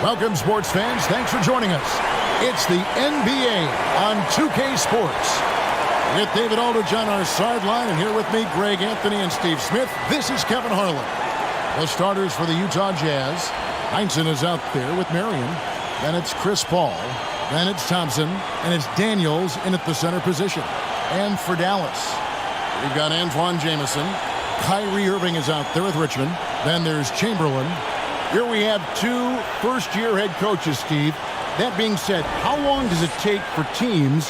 Welcome, sports fans. Thanks for joining us. It's the NBA on 2K Sports. With David Aldridge on our sideline, and here with me, Greg Anthony and Steve Smith. This is Kevin Harlan. The starters for the Utah Jazz. Heinsohn is out there with Marion. Then it's Chris Paul. Then it's Thompson. And it's Daniels in at the center position. And for Dallas, we've got Antoine Jamison. Kyrie Irving is out there with Richmond. Then there's Chamberlain. Here we have two first-year head coaches, Steve. That being said, how long does it take for teams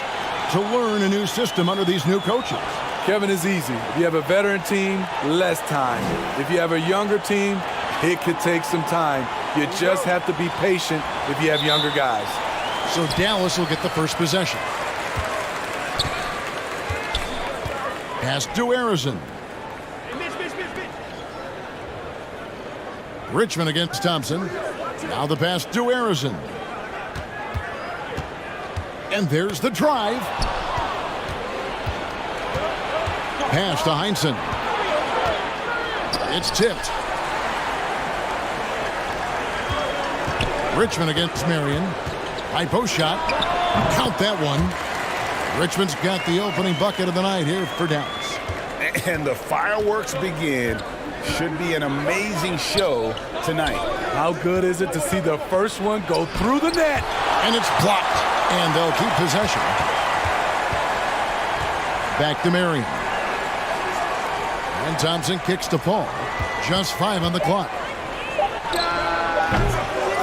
to learn a new system under these new coaches? Kevin, is easy. If you have a veteran team, less time. If you have a younger team, it could take some time. You just have to be patient if you have younger guys. So Dallas will get the first possession. Pass to Arizon. Richmond against Thompson. Now the pass to Arizon. And there's the drive. Pass to Heinsohn. It's tipped. Richmond against Marion. High post shot. Count that one. Richmond's got the opening bucket of the night here for Dallas. And the fireworks begin. Should be an amazing show tonight. How good is it to see the first one go through the net? And it's blocked. And they'll keep possession. Back to Marion. And Thompson kicks to Paul. Just 5 on the clock.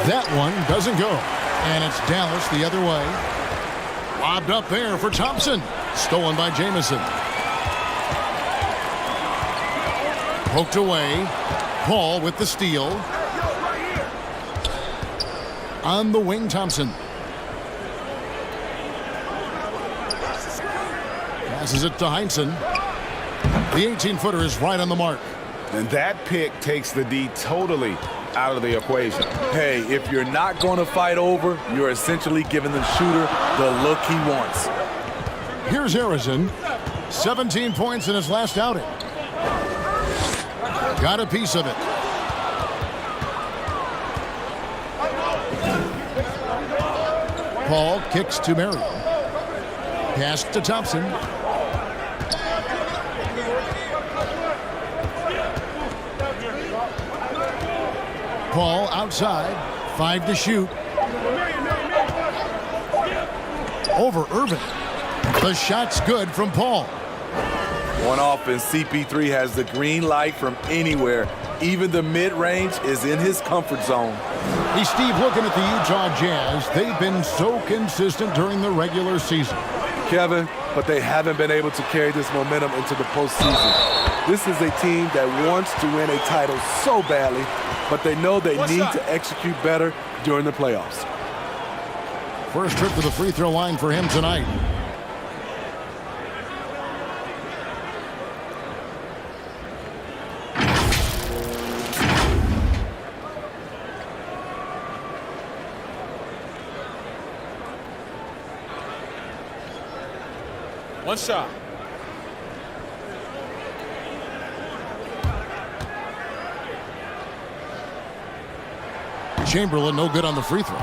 That one doesn't go. And it's Dallas the other way. Lobbed up there for Thompson. Stolen by Jamison. Poked away. Paul with the steal. On the wing, Thompson. Passes it to Heinsohn. The 18-footer is right on the mark. And that pick takes the D totally out of the equation. Hey, if you're not going to fight over, you're essentially giving the shooter the look he wants. Here's Arizon. 17 points in his last outing. Got a piece of it. Paul kicks to Marion. Pass to Thompson. Paul outside. 5 to shoot. Over Irving. The shot's good from Paul. One offense, CP3 has the green light from anywhere. Even the mid-range is in his comfort zone. Hey, Steve, looking at the Utah Jazz, they've been so consistent during the regular season. Kevin, but they haven't been able to carry this momentum into the postseason. This is a team that wants to win a title so badly, but they know they need to execute better during the playoffs. First trip to the free throw line for him tonight. One shot. Chamberlain no good on the free throw.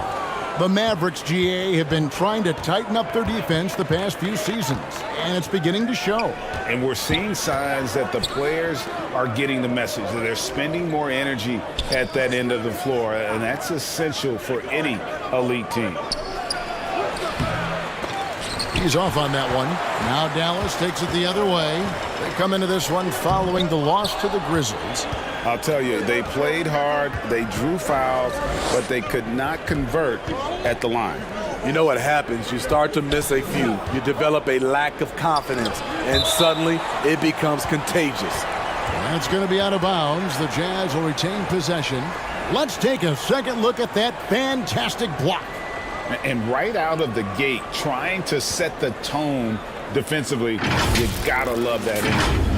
The Mavericks, GA, have been trying to tighten up their defense the past few seasons, and it's beginning to show. And we're seeing signs that the players are getting the message that they're spending more energy at that end of the floor, and that's essential for any elite team. He's off on that one. Now Dallas takes it the other way. They come into this one following the loss to the Grizzlies. I'll tell you, they played hard, they drew fouls, but they could not convert at the line. You know what happens? You start to miss a few. You develop a lack of confidence, and suddenly it becomes contagious. That's going to be out of bounds. The Jazz will retain possession. Let's take a second look at that fantastic block. And right out of the gate, trying to set the tone defensively, you gotta love that energy.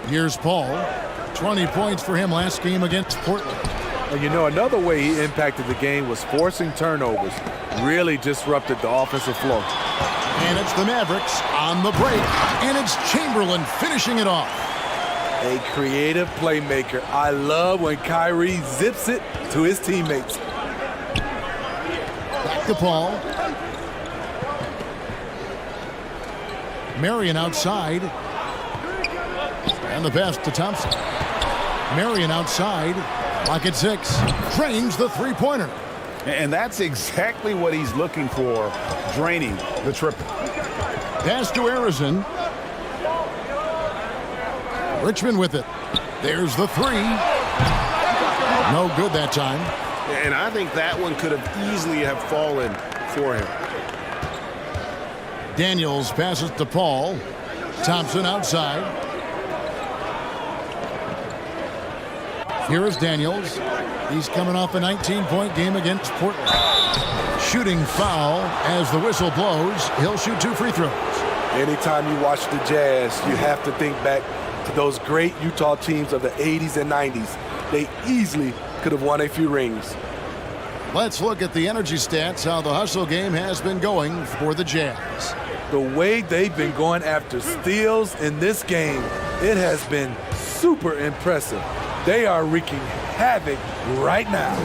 Here's Paul. 20 points for him last game against Portland. And you know, another way he impacted the game was forcing turnovers. Really disrupted the offensive flow. And it's the Mavericks on the break. And it's Chamberlain finishing it off. A creative playmaker. I love when Kyrie zips it to his teammates. Back to Paul. Marion outside. And the pass to Thompson. Marion outside. Lock at 6. Drains the three-pointer. And that's exactly what he's looking for, draining the triple. Pass to Arizon. Richmond with it. There's the 3. No good that time. And I think that one could have easily have fallen for him. Daniels passes to Paul. Thompson outside. Here is Daniels. He's coming off a 19-point game against Portland. Shooting foul as the whistle blows. He'll shoot 2 free throws. Anytime you watch the Jazz, you have to think back to those great Utah teams of the 80s and 90s. They easily could have won a few rings. Let's look at the energy stats, how the hustle game has been going for the Jazz. The way they've been going after steals in this game, it has been super impressive. They are wreaking havoc right now.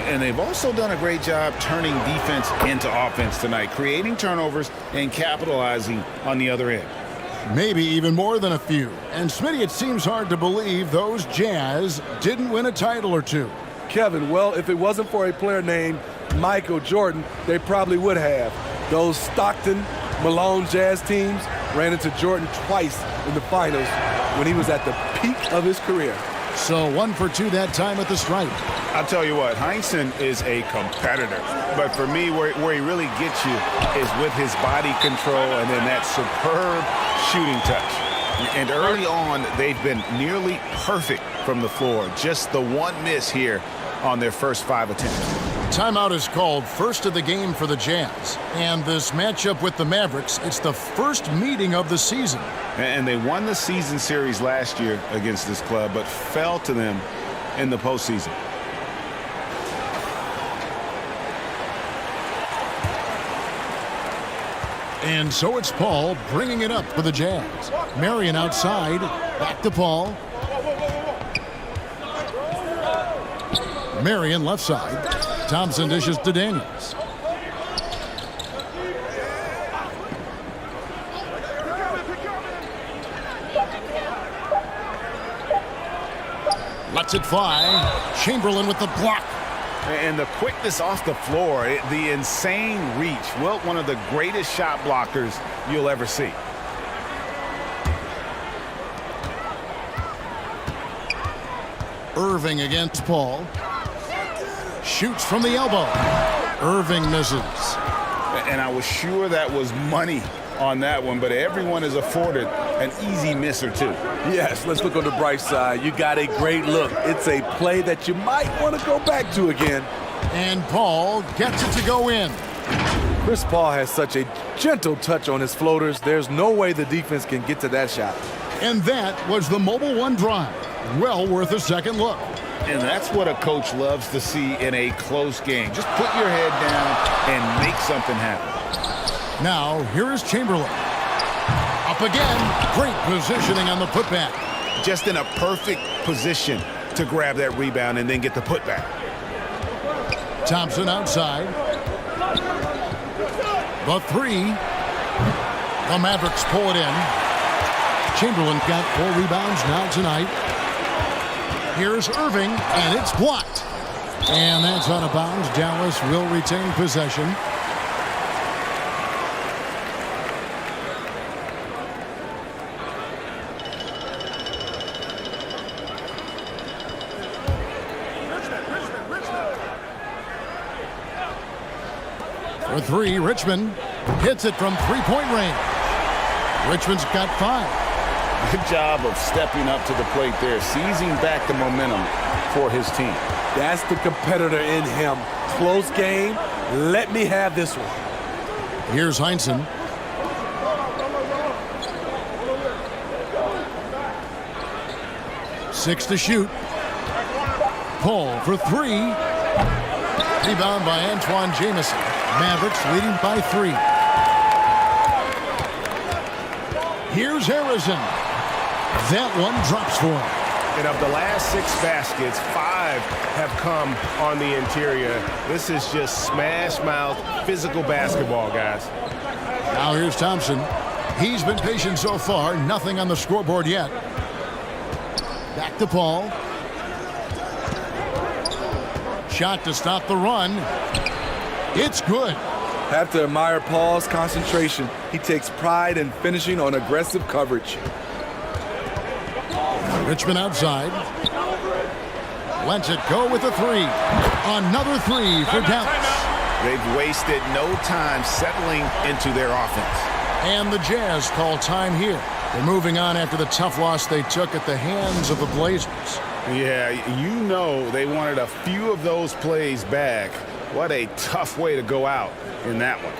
And they've also done a great job turning defense into offense tonight, creating turnovers and capitalizing on the other end. Maybe even more than a few. And Smitty, it seems hard to believe those Jazz didn't win a title or two. Kevin, well, if it wasn't for a player named Michael Jordan, they probably would have. Those Stockton, Malone Jazz teams ran into Jordan twice in the finals when he was at the peak of his career. So 1 for 2 that time at the stripe. I'll tell you what, Heinsohn is a competitor. But for me, where he really gets you is with his body control and then that superb shooting touch. And early on, they've been nearly perfect from the floor. Just the one miss here on their first 5 attempts. Timeout is called, first of the game for the Jazz. And this matchup with the Mavericks, it's the first meeting of the season. And they won the season series last year against this club, but fell to them in the postseason. And so it's Paul bringing it up for the Jazz. Marion outside, back to Paul. Marion left side. Thompson dishes to Daniels. Lets it fly. Chamberlain with the block. And the quickness off the floor, the insane reach. Wilt, one of the greatest shot blockers you'll ever see. Irving against Paul. Shoots from the elbow. Irving misses. And I was sure that was money on that one, but everyone is afforded an easy miss or two. Yes, let's look on the bright side. You got a great look. It's a play that you might want to go back to again. And Paul gets it to go in. Chris Paul has such a gentle touch on his floaters. There's no way the defense can get to that shot. And that was the Mobile One drive. Well worth a second look. And that's what a coach loves to see in a close game. Just put your head down and make something happen. Now, here is Chamberlain. Up again. Great positioning on the putback. Just in a perfect position to grab that rebound and then get the putback. Thompson outside. The 3. The Mavericks pull it in. Chamberlain got 4 rebounds now tonight. Here's Irving, and it's blocked. And that's out of bounds. Dallas will retain possession. For 3, Richmond hits it from 3-point range. Richmond's got 5. Good job of stepping up to the plate there, seizing back the momentum for his team. That's the competitor in him. Close game. Let me have this one. Here's Heinsohn. Six to shoot. Paul for three. Rebound by Antoine Jamison. Mavericks leading by 3. Here's Harrison. That one drops for him. And of the last 6 baskets, 5 have come on the interior. This is just smash mouth, physical basketball, guys. Now here's Thompson. He's been patient so far. Nothing on the scoreboard yet. Back to Paul. Shot to stop the run. It's good. Have to admire Paul's concentration. He takes pride in finishing on aggressive coverage. Richmond outside. Lets it go with a 3. Another 3 for Dallas. They've wasted no time settling into their offense. And the Jazz call time here. They're moving on after the tough loss they took at the hands of the Blazers. Yeah, you know they wanted a few of those plays back. What a tough way to go out in that one.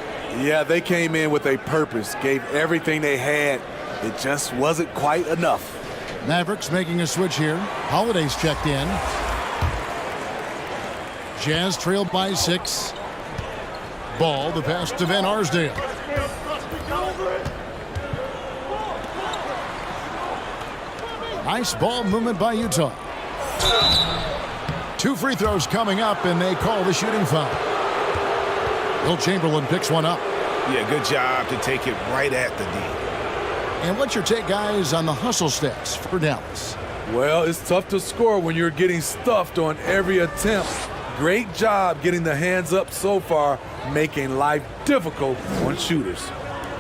Yeah, they came in with a purpose, gave everything they had. It just wasn't quite enough. Mavericks making a switch here. Holiday's checked in. Jazz trailed by 6. Ball, the pass to Van Arsdale. Nice ball movement by Utah. 2 free throws coming up, and they call the shooting foul. Wilt Chamberlain picks one up. Yeah, good job to take it right at the D. And what's your take, guys, on the hustle stats for Dallas? Well, it's tough to score when you're getting stuffed on every attempt. Great job getting the hands up so far, making life difficult on shooters.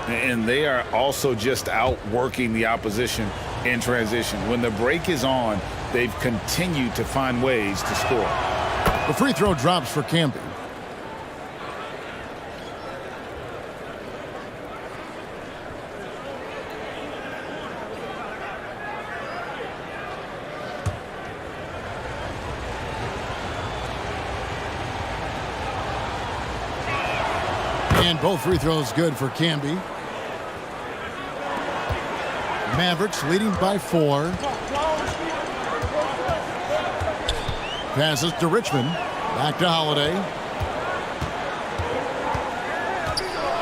And they are also just outworking the opposition in transition. When the break is on, they've continued to find ways to score. The free throw drops for Camby. And both free throws good for Camby. Mavericks leading by 4. Passes to Richmond. Back to Holiday.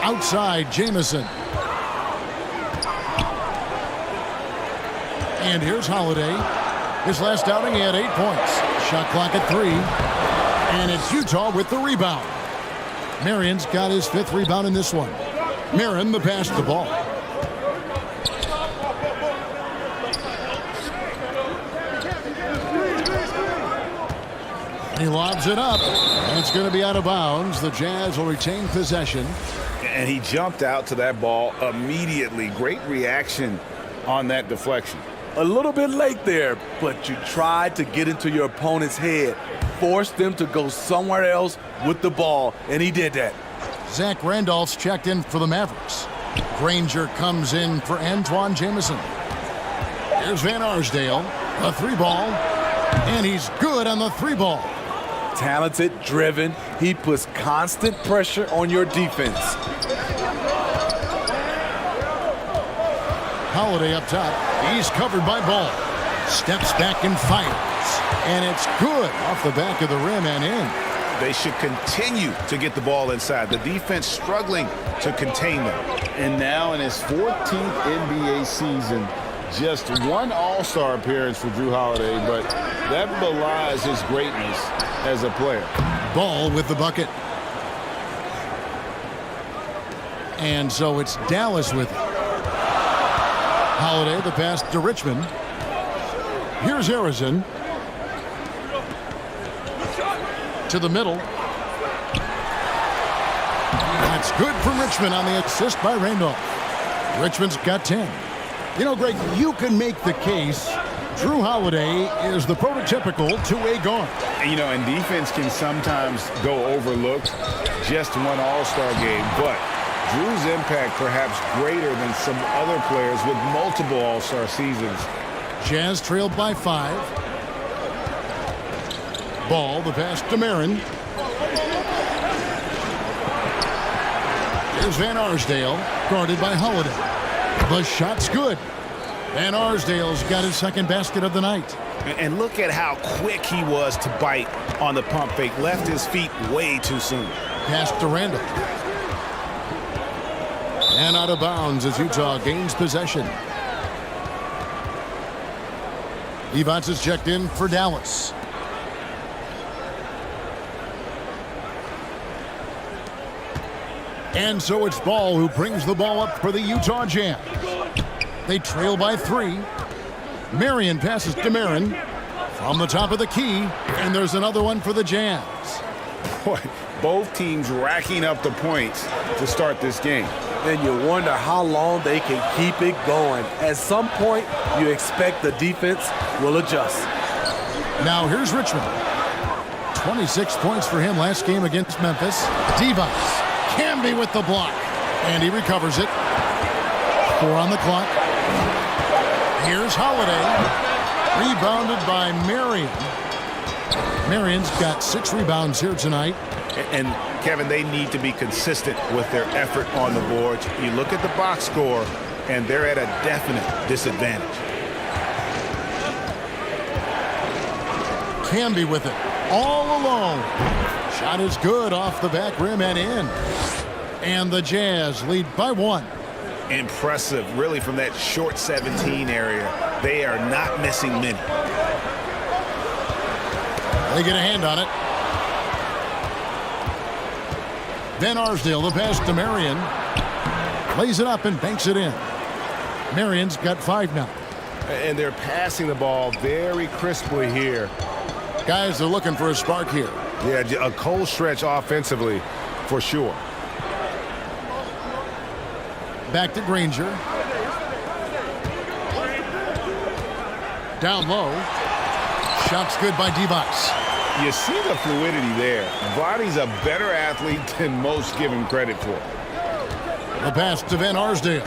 Outside, Jamison. And here's Holiday. His last outing, he had 8 points. Shot clock at 3. And it's Utah with the rebound. Marion's got his 5th rebound in this one. Marion, the pass to the ball. He lobs it up. And it's going to be out of bounds. The Jazz will retain possession. And he jumped out to that ball immediately. Great reaction on that deflection. A little bit late there, but you tried to get into your opponent's head. Forced them to go somewhere else with the ball, and he did that. Zach Randolph's checked in for the Mavericks. Granger comes in for Antoine Jamison. Here's Van Arsdale, a 3-ball, and he's good on the 3-ball. Talented, driven, he puts constant pressure on your defense. Holiday up top, he's covered by Ball. Steps back and fires. And it's good off the back of the rim and in. They should continue to get the ball inside. The defense struggling to contain them. And now in his 14th NBA season, just 1 All-Star appearance for Jrue Holiday, but that belies his greatness as a player. Ball with the bucket. And so it's Dallas with it. Holiday, the pass to Richmond. Here's Harrison. To the middle. That's good from Richmond on the assist by Randolph. Richmond's got 10. You know, Greg, you can make the case Jrue Holiday is the prototypical two-way guard. You know, and defense can sometimes go overlooked. Just 1 All-Star game, but Jrue's impact perhaps greater than some other players with multiple All-Star seasons. Jazz trailed by 5. Ball, the pass to Marin. Here's Van Arsdale, guarded by Holiday. The shot's good. And Arsdale's got his second basket of the night. And look at how quick he was to bite on the pump fake. Left his feet way too soon. Pass to Randall. And out of bounds as Utah gains possession. Evans is checked in for Dallas. And so it's Ball who brings the ball up for the Utah Jazz. They trail by 3. Marion passes to Marin from the top of the key, and there's another one for the Jazz. Boy, both teams racking up the points to start this game. And you wonder how long they can keep it going. At some point, you expect the defense will adjust. Now here's Richmond. 26 points for him last game against Memphis. Devos can be with the block, and he recovers it. 4 on the clock. Here's Holiday. Rebounded by Marion. Marion's got 6 rebounds here tonight. And Kevin, they need to be consistent with their effort on the boards. You look at the box score, and they're at a definite disadvantage. Camby with it. All alone. Shot is good off the back rim and in. And the Jazz lead by 1. Impressive, really, from that short 17 area. They are not missing many. They get a hand on it. Then Arsdale, the pass to Marion. Lays it up and banks it in. Marion's got 5 now. And they're passing the ball very crisply here. Guys are looking for a spark here. Yeah, a cold stretch offensively, for sure. Back to Granger. Down low. Shot's good by Devos. You see the fluidity there. Body's a better athlete than most give him credit for. The pass to Van Arsdale.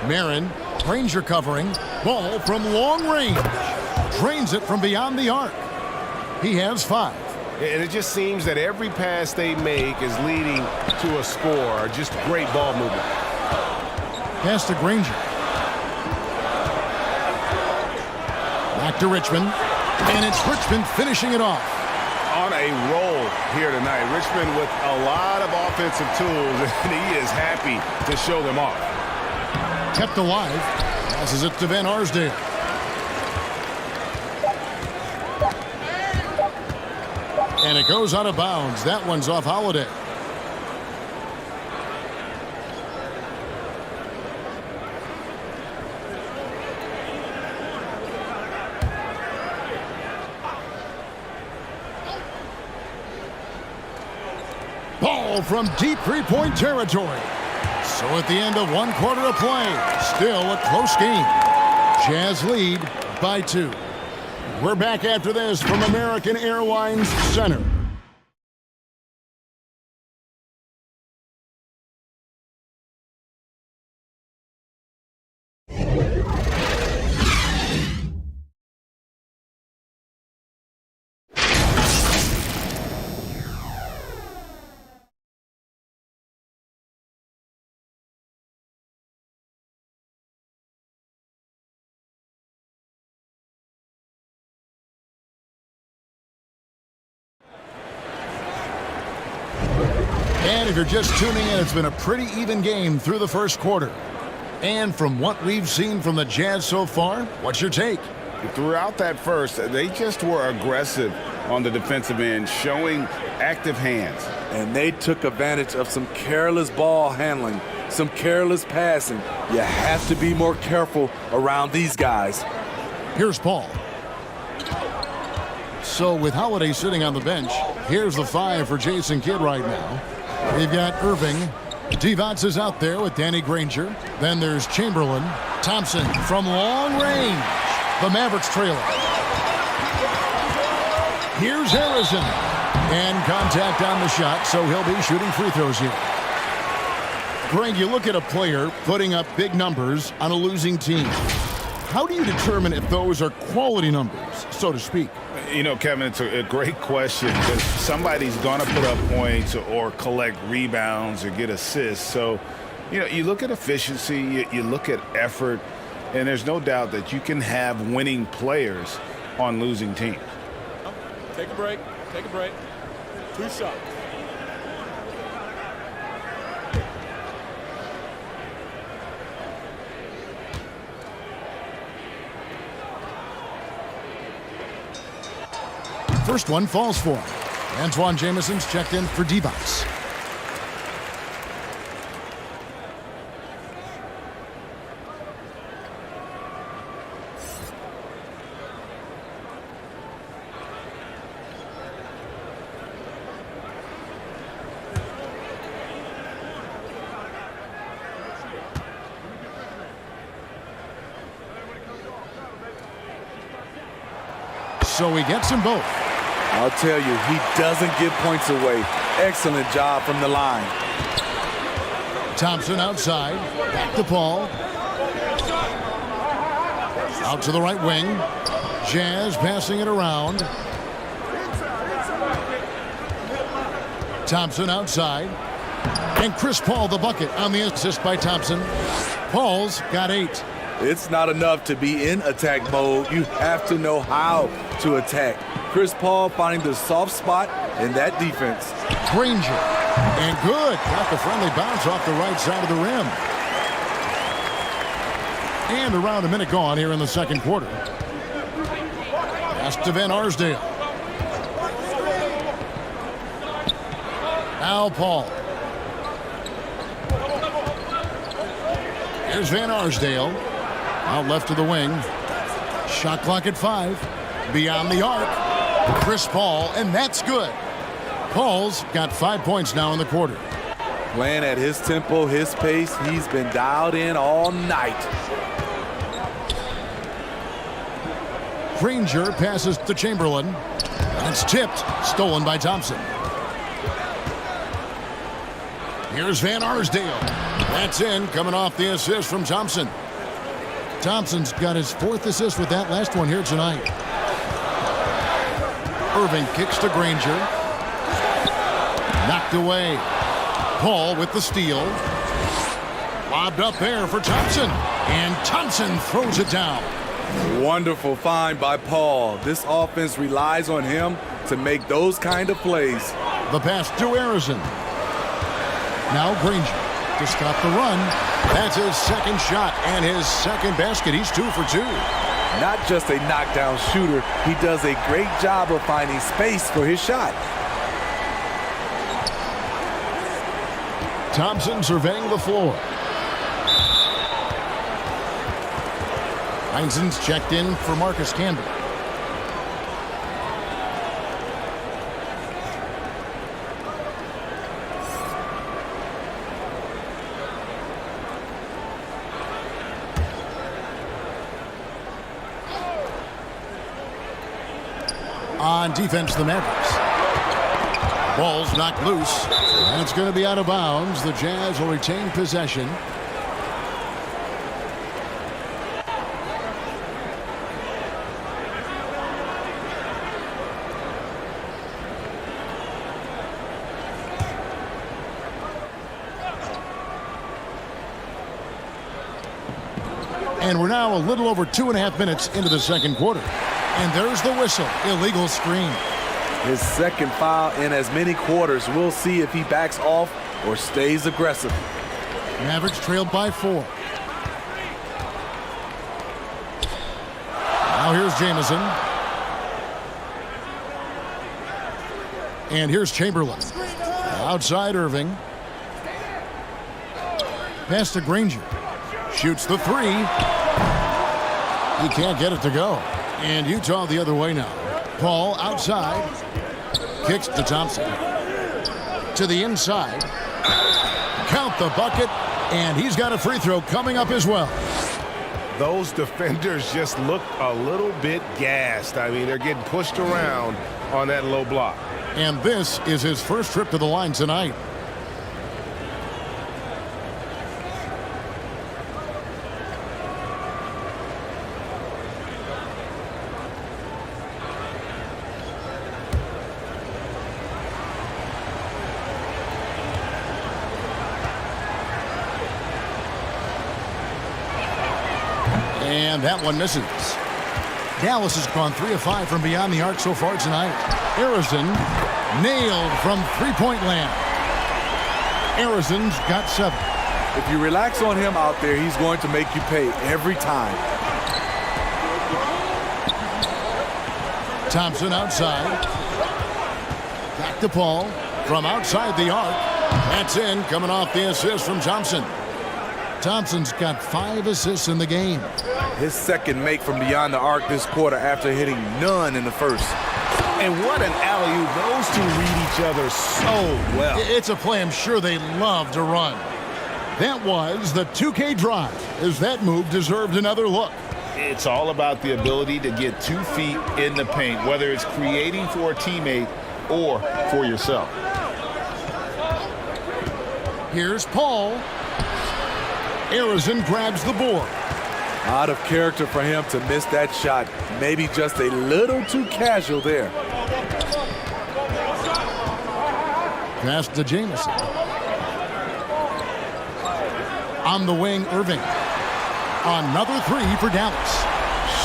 Marin, Granger covering. Ball from long range. Drains it from beyond the arc. He has 5. And it just seems that every pass they make is leading to a score. Just great ball movement. Pass to Granger. Back to Richmond. And it's Richmond finishing it off. On a roll here tonight. Richmond with a lot of offensive tools, and he is happy to show them off. Kept alive. Passes it to Van Arsdale. And it goes out of bounds. That one's off Holiday. Ball from deep 3-point territory. So at the end of 1 quarter of play, still a close game. Jazz lead by 2. We're back after this from American Airlines Center. And if you're just tuning in, it's been a pretty even game through the first quarter. And from what we've seen from the Jazz so far, what's your take? Throughout that first, they just were aggressive on the defensive end, showing active hands. And they took advantage of some careless ball handling, some careless passing. You have to be more careful around these guys. Here's Paul. So with Holiday sitting on the bench, here's the 5 for Jason Kidd right now. We've got Irving. Devos is out there with Danny Granger. Then there's Chamberlain. Thompson from long range. The Mavericks trailing. Here's Harrison. And contact on the shot, so he'll be shooting free throws here. Greg, you look at a player putting up big numbers on a losing team. How do you determine if those are quality numbers, so to speak? You know, Kevin, it's a great question because somebody's going to put up points or collect rebounds or get assists. So You know, you look at efficiency, you look at effort, and there's no doubt that you can have winning players on losing teams. Take a break. Take a break. 2 shots. First one falls for him. Antoine Jameson's checked in for Device. So he gets them both. I'll tell you, he doesn't give points away. Excellent job from the line. Thompson outside. Back to Paul. Out to the right wing. Jazz passing it around. Thompson outside. And Chris Paul the bucket on the assist by Thompson. Paul's got 8. It's not enough to be in attack mode. You have to know how to attack. Chris Paul finding the soft spot in that defense. Granger. And good. Got the friendly bounce off the right side of the rim. And around a minute gone here in the second quarter. Pass to Van Arsdale. Now Paul. Here's Van Arsdale. Out left of the wing. Shot clock at 5. Beyond the arc. Chris Paul, and that's good. Paul's got 5 points now in the quarter. Playing at his tempo, his pace. He's been dialed in all night. Granger passes to Chamberlain. That's tipped. Stolen by Thompson. Here's Van Arsdale. That's in, coming off the assist from Thompson. Thompson's got his 4th assist with that last one here tonight. Irving kicks to Granger. Knocked away. Paul with the steal. Lobbed up there for Thompson. And Thompson throws it down. Wonderful find by Paul. This offense relies on him to make those kind of plays. The pass to Harrison. Now Granger to stop the run. That's his second shot and his second basket. He's 2 for 2. Not just a knockdown shooter, he does a great job of finding space for his shot. Thompson surveying the floor. Heinzen's checked in for Marcus Camby. On defense, the Mavericks. Ball's knocked loose. And it's going to be out of bounds. The Jazz will retain possession. And we're now a little over 2.5 minutes into the second quarter. And there's the whistle. Illegal screen. His second foul in as many quarters. We'll see if he backs off or stays aggressive. Mavericks trailed by 4. Now here's Jamison. And here's Chamberlain. Outside Irving. Pass to Granger. Shoots the 3. He can't get it to go. And Utah the other way now. Paul outside. Kicks to Thompson. To the inside. Count the bucket. And he's got a free throw coming up as well. Those defenders just look a little bit gassed. I mean, they're getting pushed around on that low block. And this is his first trip to the line tonight. And that one misses. Dallas has gone 3 of 5 from beyond the arc so far tonight. Harrison nailed from three-point land. Harrison's got 7. If you relax on him out there, he's going to make you pay every time. Thompson outside. Back to Paul from outside the arc. That's in, coming off the assist from Thompson. Thompson's got 5 assists in the game. His second make from beyond the arc this quarter after hitting none in the first. And what an alley-oop. Those two read each other so well. It's a play I'm sure they love to run. That was the 2K drive, as that move deserved another look. It's all about the ability to get 2 feet in the paint, whether it's creating for a teammate or for yourself. Here's Paul. Harrison grabs the board. Out of character for him to miss that shot. Maybe just a little too casual there. Pass to Jamison. On the wing, Irving. Another 3 for Dallas.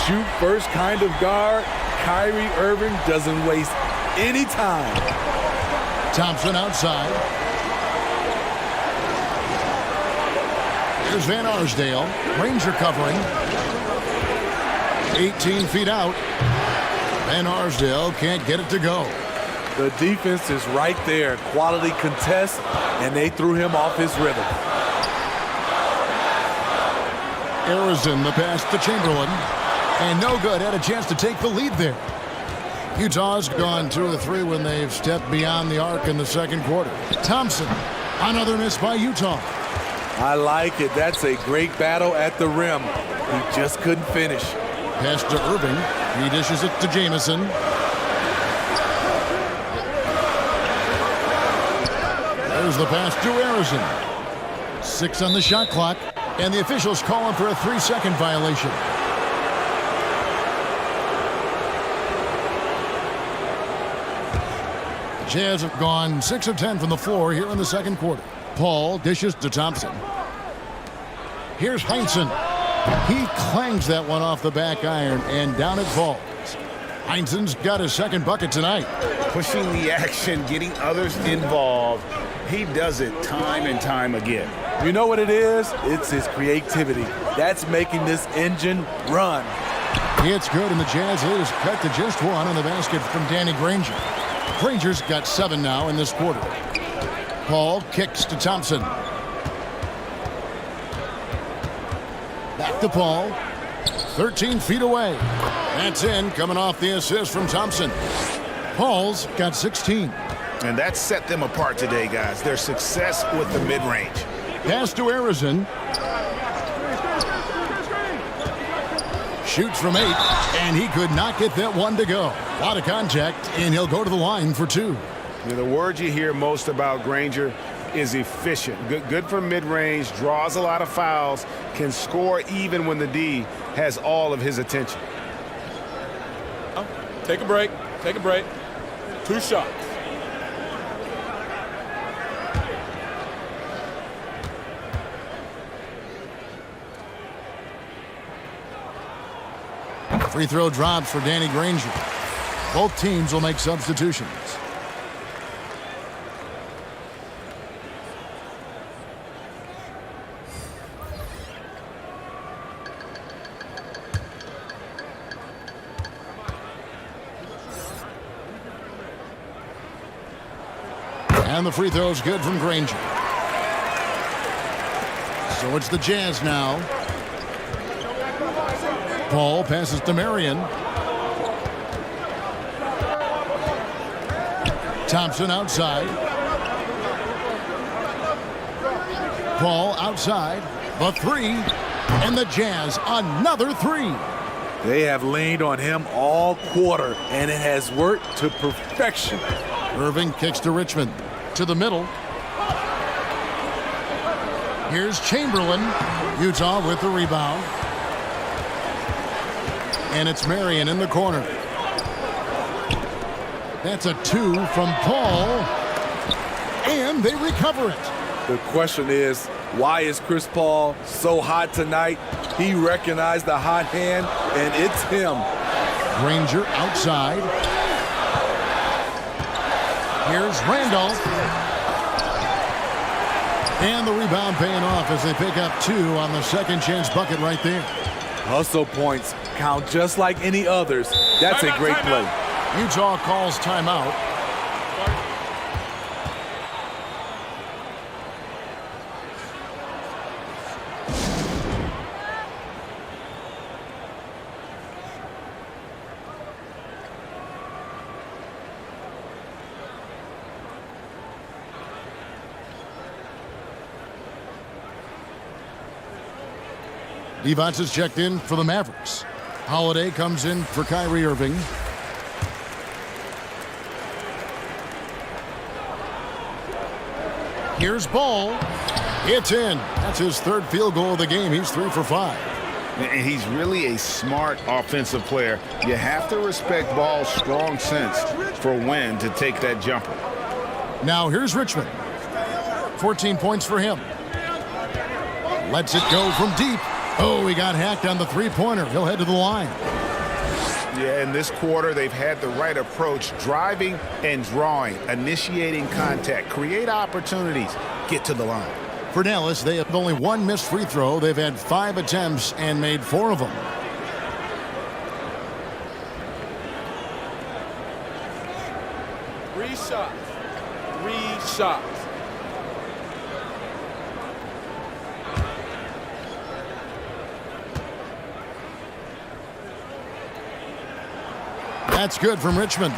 Shoot first kind of guard. Kyrie Irving doesn't waste any time. Thompson outside. Here's Van Arsdale. Ranger covering. 18 feet out. Van Arsdale can't get it to go. The defense is right there. Quality contest, and they threw him off his rhythm. Harrison, the pass to Chamberlain. And no good. Had a chance to take the lead there. Utah's gone 2 of 3 when they've stepped beyond the arc in the second quarter. Thompson, another miss by Utah. I like it. That's a great battle at the rim. He just couldn't finish. Pass to Irving. He dishes it to Jamison. There's the pass to Harrison. 6 on the shot clock. And the officials calling for a 3-second violation. Jazz have gone 6 of 10 from the floor here in the second quarter. Paul dishes to Thompson. Here's Heinsohn. He clangs that one off the back iron, and down it falls. Heinsohn's got his second bucket tonight. Pushing the action, getting others involved. He does it time and time again. You know what it is? It's his creativity. That's making this engine run. It's good, and the Jazz lead is cut to just 1 on the basket from Danny Granger. Granger's got 7 now in this quarter. Paul kicks to Thompson. Back to Paul. 13 feet away. That's in, coming off the assist from Thompson. Paul's got 16. And that set them apart today, guys. Their success with the mid-range. Pass to Harrison. Shoots from 8, and he could not get that one to go. A lot of contact, and he'll go to the line for 2. The word you hear most about Granger is efficient. Good from mid-range, draws a lot of fouls, can score even when the D has all of his attention. Take a break. Take a break. 2 shots. Free throw drops for Danny Granger. Both teams will make substitutions. And the free throw is good from Granger. So it's the Jazz now. Paul passes to Marion. Thompson outside. Paul outside. The 3. And the Jazz another 3. They have leaned on him all quarter, and it has worked to perfection. Irving kicks to Richmond. To the middle. Here's Chamberlain. Utah with the rebound. And it's Marion in the corner. That's a 2 from Paul. And they recover it. The question is, why is Chris Paul so hot tonight? He recognized the hot hand, and it's him. Granger outside. Here's Randolph. And the rebound paying off as they pick up 2 on the second chance bucket right there. Hustle points count just like any others. That's a great play. Utah calls timeout. Devonts is checked in for the Mavericks. Holiday comes in for Kyrie Irving. Here's Ball. It's in. That's his 3rd field goal of the game. He's 3 for 5. And he's really a smart offensive player. You have to respect Ball's strong sense for when to take that jumper. Now here's Richmond. 14 points for him. Lets it go from deep. Oh, he got hacked on the three-pointer. He'll head to the line. Yeah, in this quarter, they've had the right approach, driving and drawing, initiating contact, create opportunities, get to the line. For Dallas, they have only 1 missed free throw. They've had 5 attempts and made 4 of them. Three shots. That's good from Richmond.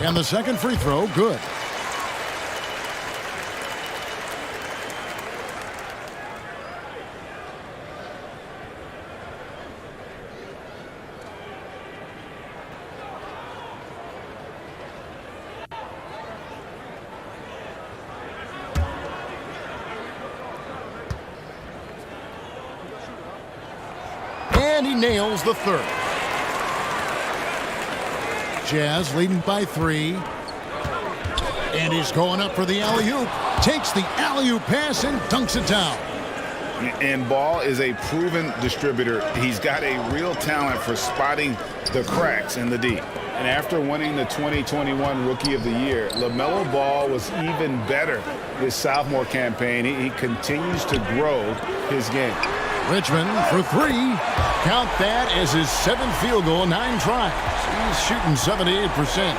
And the second free throw, good. And he nails the 3rd. Jazz leading by 3. And he's going up for the alley-oop. Takes the alley-oop pass and dunks it down. And Ball is a proven distributor. He's got a real talent for spotting the cracks in the D. And after winning the 2021 Rookie of the Year, LaMelo Ball was even better this sophomore campaign. He continues to grow his game. Richmond for 3. Count that as his 7th field goal, 9 tries. He's shooting 78%.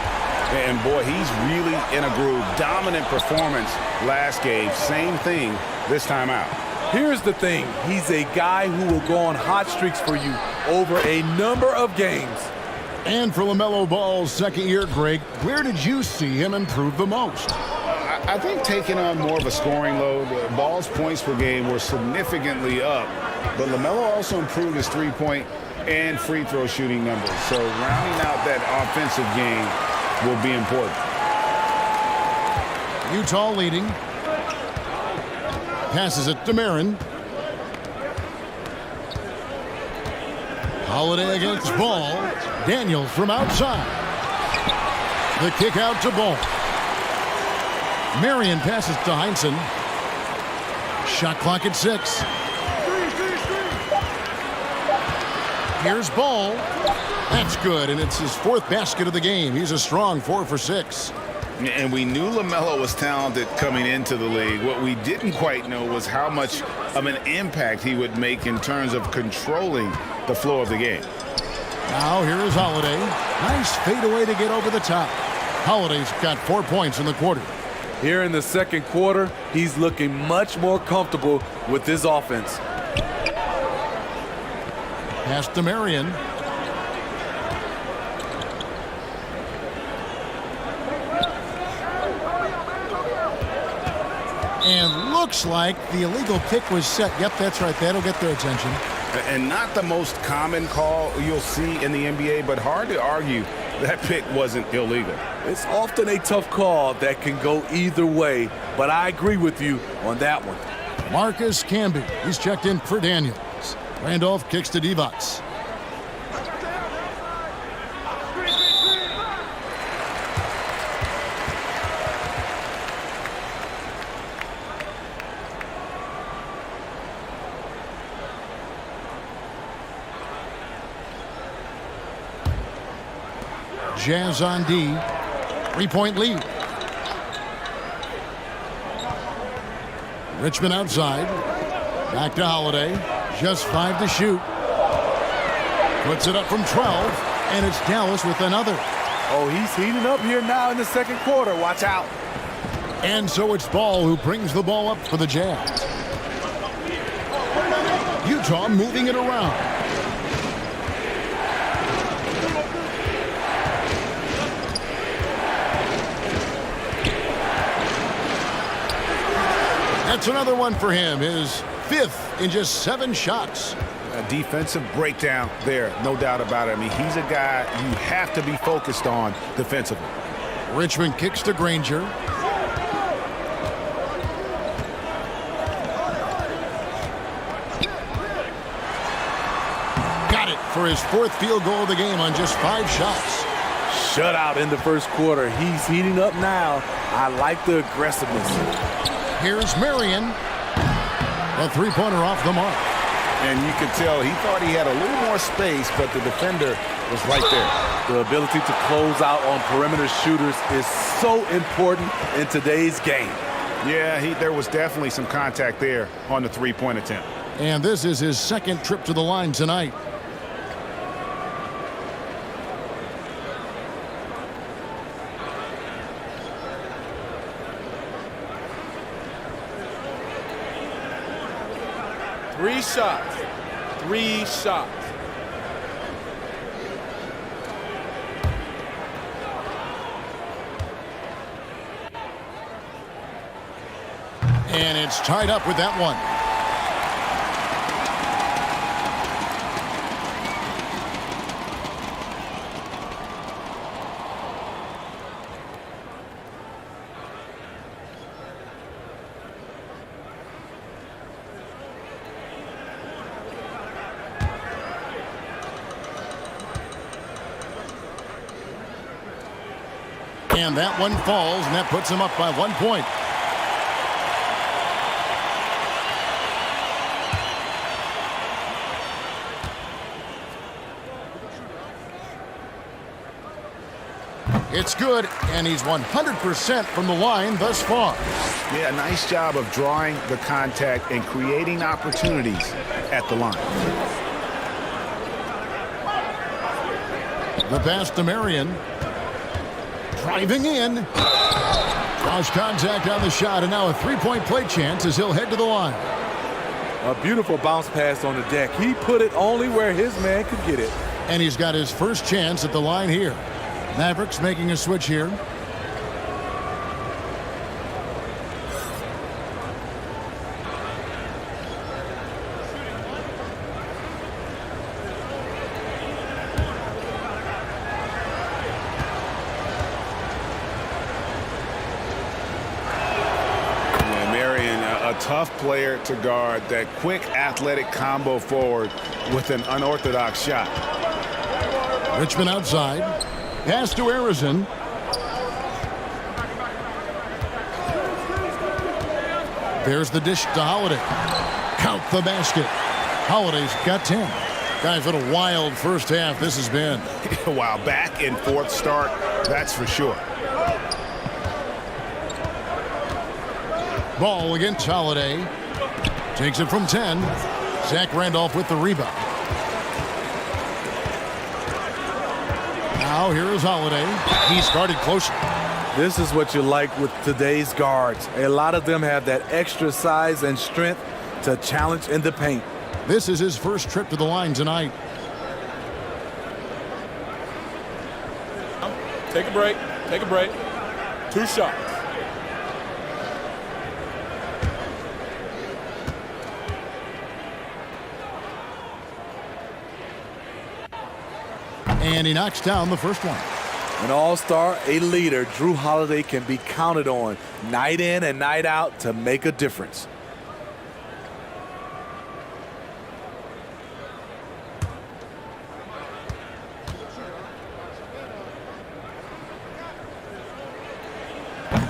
And boy, he's really in a groove. Dominant performance last game. Same thing this time out. Here's the thing. He's a guy who will go on hot streaks for you over a number of games. And for LaMelo Ball's 2nd year, Greg, where did you see him improve the most? I think taking on more of a scoring load, Ball's points per game were significantly up. But LaMelo also improved his three-point and free throw shooting numbers. So rounding out that offensive game will be important. Utah leading. Passes it to Marin. Holiday against Ball. Daniels from outside. The kick out to Ball. Marion passes to Heinsohn. Shot clock at 6. Here's Ball. That's good, and it's his 4th basket of the game. He's a strong 4 for 6. And we knew LaMelo was talented coming into the league. What we didn't quite know was how much of an impact he would make in terms of controlling the flow of the game. Now here is Holiday. Nice fadeaway to get over the top. Holiday's got 4 points in the quarter. Here in the second quarter, he's looking much more comfortable with his offense. Pass to Marion. And looks like the illegal pick was set. Yep, that's right. That'll get their attention. And not the most common call you'll see in the NBA, but hard to argue that pick wasn't illegal. It's often a tough call that can go either way, but I agree with you on that one. Marcus Camby, he's checked in for Daniels. Randolph kicks to Divac. Jazz on D. 3-point lead. Richmond outside. Back to Holiday. Just 5 to shoot. Puts it up from 12. And it's Dallas with another. Oh, he's heating up here now in the second quarter. Watch out. And so it's Ball who brings the ball up for the Jazz. Utah moving it around. That's another one for him, his 5th in just 7 shots. A defensive breakdown there, no doubt about it. I mean, he's a guy you have to be focused on defensively. Richmond kicks to Granger. Got it for his 4th field goal of the game on just 5 shots. Shutout in the first quarter. He's heating up now. I like the aggressiveness. Here's Marion. A 3-pointer off the mark. And you could tell he thought he had a little more space, but the defender was right there. The ability to close out on perimeter shooters is so important in today's game. Yeah, there was definitely some contact there on the 3-point attempt. And this is his 2nd trip to the line tonight. Three shots. 3 shots. And it's tied up with that one. And that one falls, and that puts him up by 1 point. It's good, and he's 100% from the line thus far. Yeah, nice job of drawing the contact and creating opportunities at the line. The pass to Marion. Driving in. Cross contact on the shot, and now a 3-point play chance as he'll head to the line. A beautiful bounce pass on the deck. He put it only where his man could get it. And he's got his first chance at the line here. Mavericks making a switch here. Tough player to guard. That quick athletic combo forward with an unorthodox shot. Richmond outside. Pass to Arizon. There's the dish to Holiday. Count the basket. Holiday's got 10. Guys, what a wild first half this has been. Wow, back and forth start, that's for sure. Ball against Holiday. Takes it from 10. Zach Randolph with the rebound. Now here is Holiday. He started closer. This is what you like with today's guards. A lot of them have that extra size and strength to challenge in the paint. This is his first trip to the line tonight. Take a break. Take a break. 2 shots. And he knocks down the first one. An all-star, a leader, Drew Holiday can be counted on night in and night out to make a difference.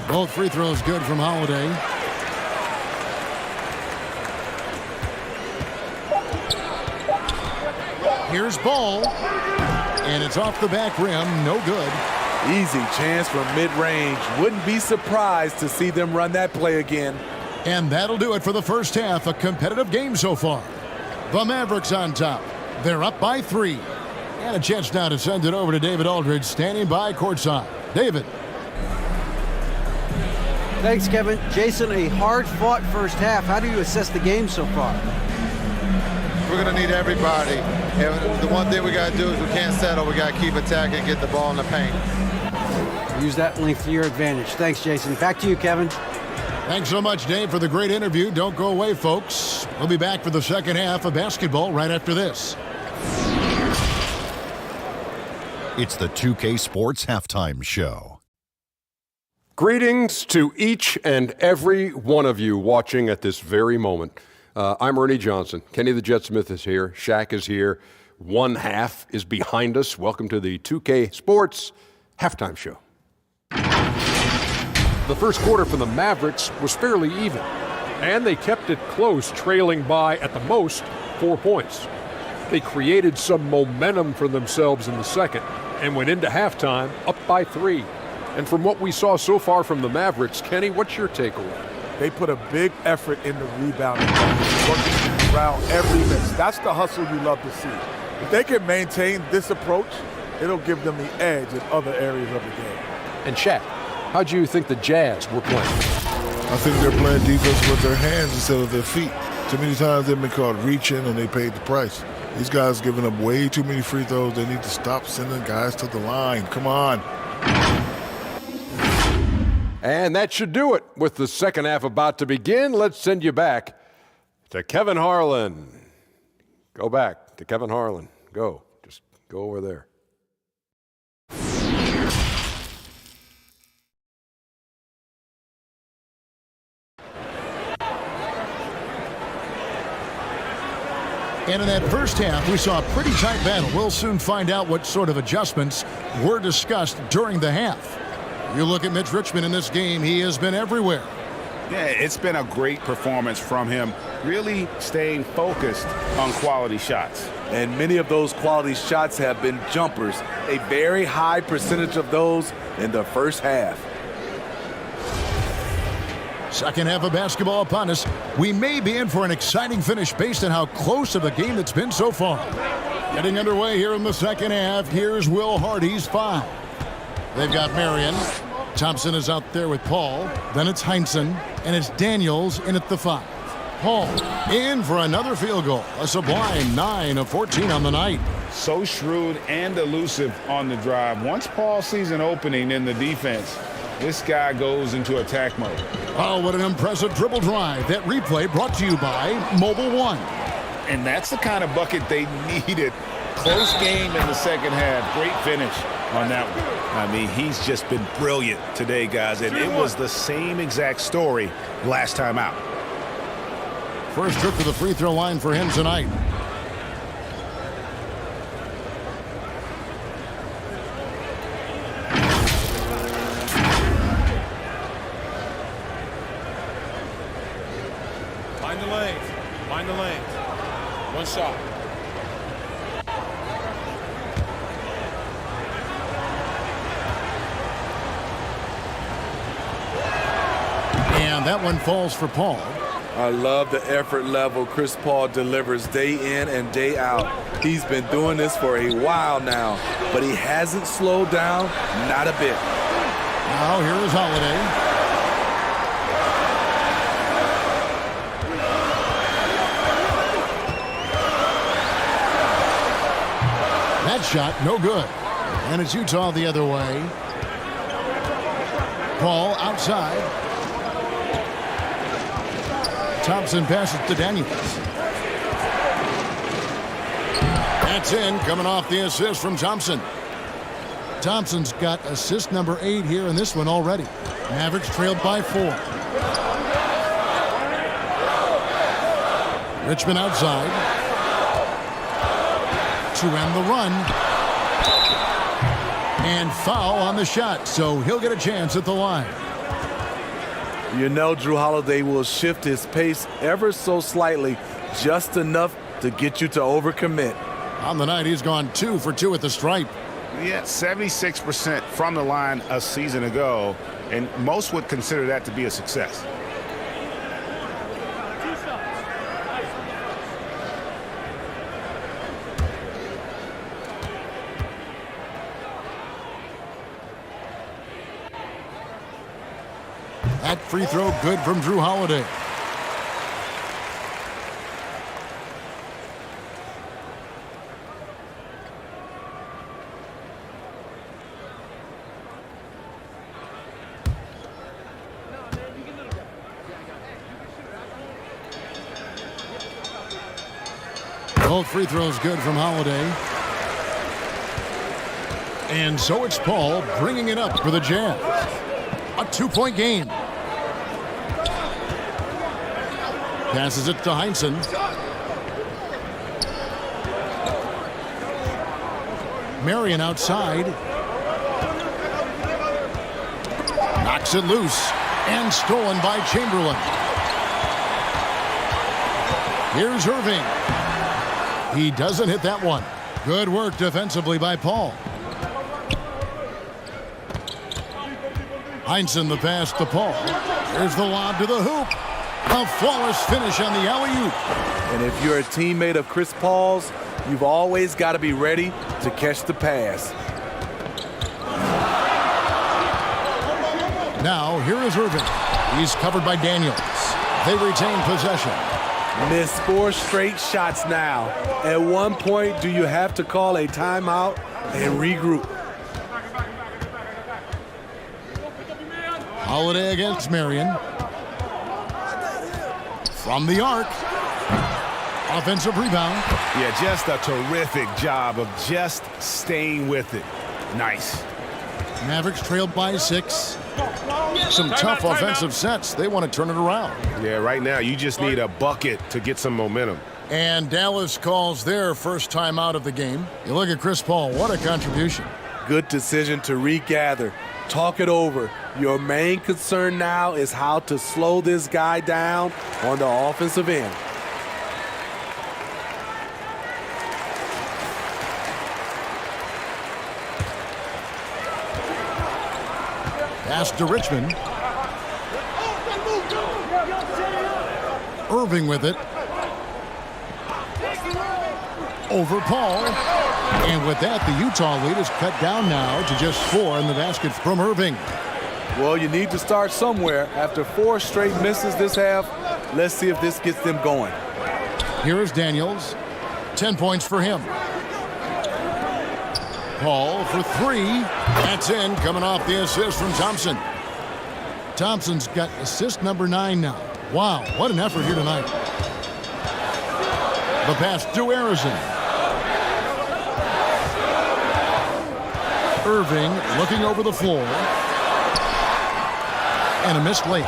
Both free throws good from Holiday. Here's Ball. And it's off the back rim. No good. Easy chance from mid-range. Wouldn't be surprised to see them run that play again. And that'll do it for the first half. A competitive game so far. The Mavericks on top. They're up by 3. And a chance now to send it over to David Aldridge, standing by courtside. David. Thanks, Kevin. Jason, a hard-fought first half. How do you assess the game so far? We're going to need everybody. And the one thing we got to do is we can't settle. We got to keep attacking and get the ball in the paint. Use that length to your advantage. Thanks, Jason. Back to you, Kevin. Thanks so much, Dave, for the great interview. Don't go away, folks. We'll be back for the second half of basketball right after this. It's the 2K Sports Halftime Show. Greetings to each and every one of you watching at this very moment. I'm Ernie Johnson. Kenny the Jet Smith is here. Shaq is here. One half is behind us. Welcome to the 2K Sports Halftime Show. The first quarter for the Mavericks was fairly even, and they kept it close, trailing by, at the most, 4 points. They created some momentum for themselves in the second and went into halftime up by 3. And from what we saw so far from the Mavericks, Kenny, what's your takeaway? They put a big effort in the rebounding, working around every miss. That's the hustle you love to see. If they can maintain this approach, it'll give them the edge in other areas of the game. And Shaq, how do you think the Jazz were playing? I think they're playing defense with their hands instead of their feet. Too many times they've been caught reaching and they paid the price. These guys giving up way too many free throws. They need to stop sending guys to the line. Come on. And that should do it. With the second half about to begin, let's send you back to Kevin Harlan. Go back to Kevin Harlan. Go. Just go over there. And in that first half, we saw a pretty tight battle. We'll soon find out what sort of adjustments were discussed during the half. You look at Mitch Richmond in this game, he has been everywhere. Yeah, it's been a great performance from him, really staying focused on quality shots. And many of those quality shots have been jumpers, a very high percentage of those in the first half. Second half of basketball upon us. We may be in for an exciting finish based on how close of a game it's been so far. Getting underway here in the second half, here's Will Hardy's 5. They've got Marion. Thompson is out there with Paul. Then it's Heinsohn, and it's Daniels in at the 5. Paul in for another field goal. A sublime 9 of 14 on the night. So shrewd and elusive on the drive. Once Paul sees an opening in the defense, this guy goes into attack mode. Oh, what an impressive dribble drive. That replay brought to you by Mobile One. And that's the kind of bucket they needed. Close game in the second half. Great finish on that one. I mean, he's just been brilliant today, guys. And it was the same exact story last time out. First trip to the free throw line for him tonight. Find the lanes. Find the lanes. One shot. And that one falls for Paul. I love the effort level Chris Paul delivers day in and day out. He's been doing this for a while now, but he hasn't slowed down, not a bit. Now here is Holiday. That shot, no good. And it's Utah the other way. Paul outside. Thompson passes to Daniels. That's in, coming off the assist from Thompson. Thompson's got assist number 8 here in this one already. Mavericks trailed by 4. Richmond outside to end the run. And foul on the shot, so he'll get a chance at the line. You know Drew Holiday will shift his pace ever so slightly, just enough to get you to overcommit. On the night, he's gone 2 for 2 at the stripe. Yeah, 76% from the line a season ago, and most would consider that to be a success. That free throw good from Drew Holiday. Both free throws good from Holiday. And so it's Paul bringing it up for the Jazz. A 2-point game. Passes it to Heinsohn. Marion outside. Knocks it loose. And stolen by Chamberlain. Here's Irving. He doesn't hit that one. Good work defensively by Paul. Heinsohn the pass to Paul. Here's the lob to the hoop. A flawless finish on the alley-oop. And if you're a teammate of Chris Paul's, you've always got to be ready to catch the pass. Now, here is Irving. He's covered by Daniels. They retain possession. Missed 4 straight shots now. At one point, do you have to call a timeout and regroup? Holiday against Marion. From the arc. Offensive rebound. Yeah, just a terrific job of just staying with it. Nice. Mavericks trailed by 6. Some tough offensive sets. They want to turn it around. Yeah, right now you just need a bucket to get some momentum. And Dallas calls their first time out of the game. You look at Chris Paul. What a contribution. Good decision to regather. Talk it over. Your main concern now is how to slow this guy down on the offensive end. Pass to Richmond. Irving with it. Over Paul. And with that, the Utah lead is cut down now to just 4 in the basket from Irving. Well, you need to start somewhere. After 4 straight misses this half, let's see if this gets them going. Here is Daniels. 10 points for him. Paul for 3. That's in, coming off the assist from Thompson. Thompson's got assist number 9 now. Wow, what an effort here tonight. The pass to Arizin. Irving looking over the floor. And a missed layup.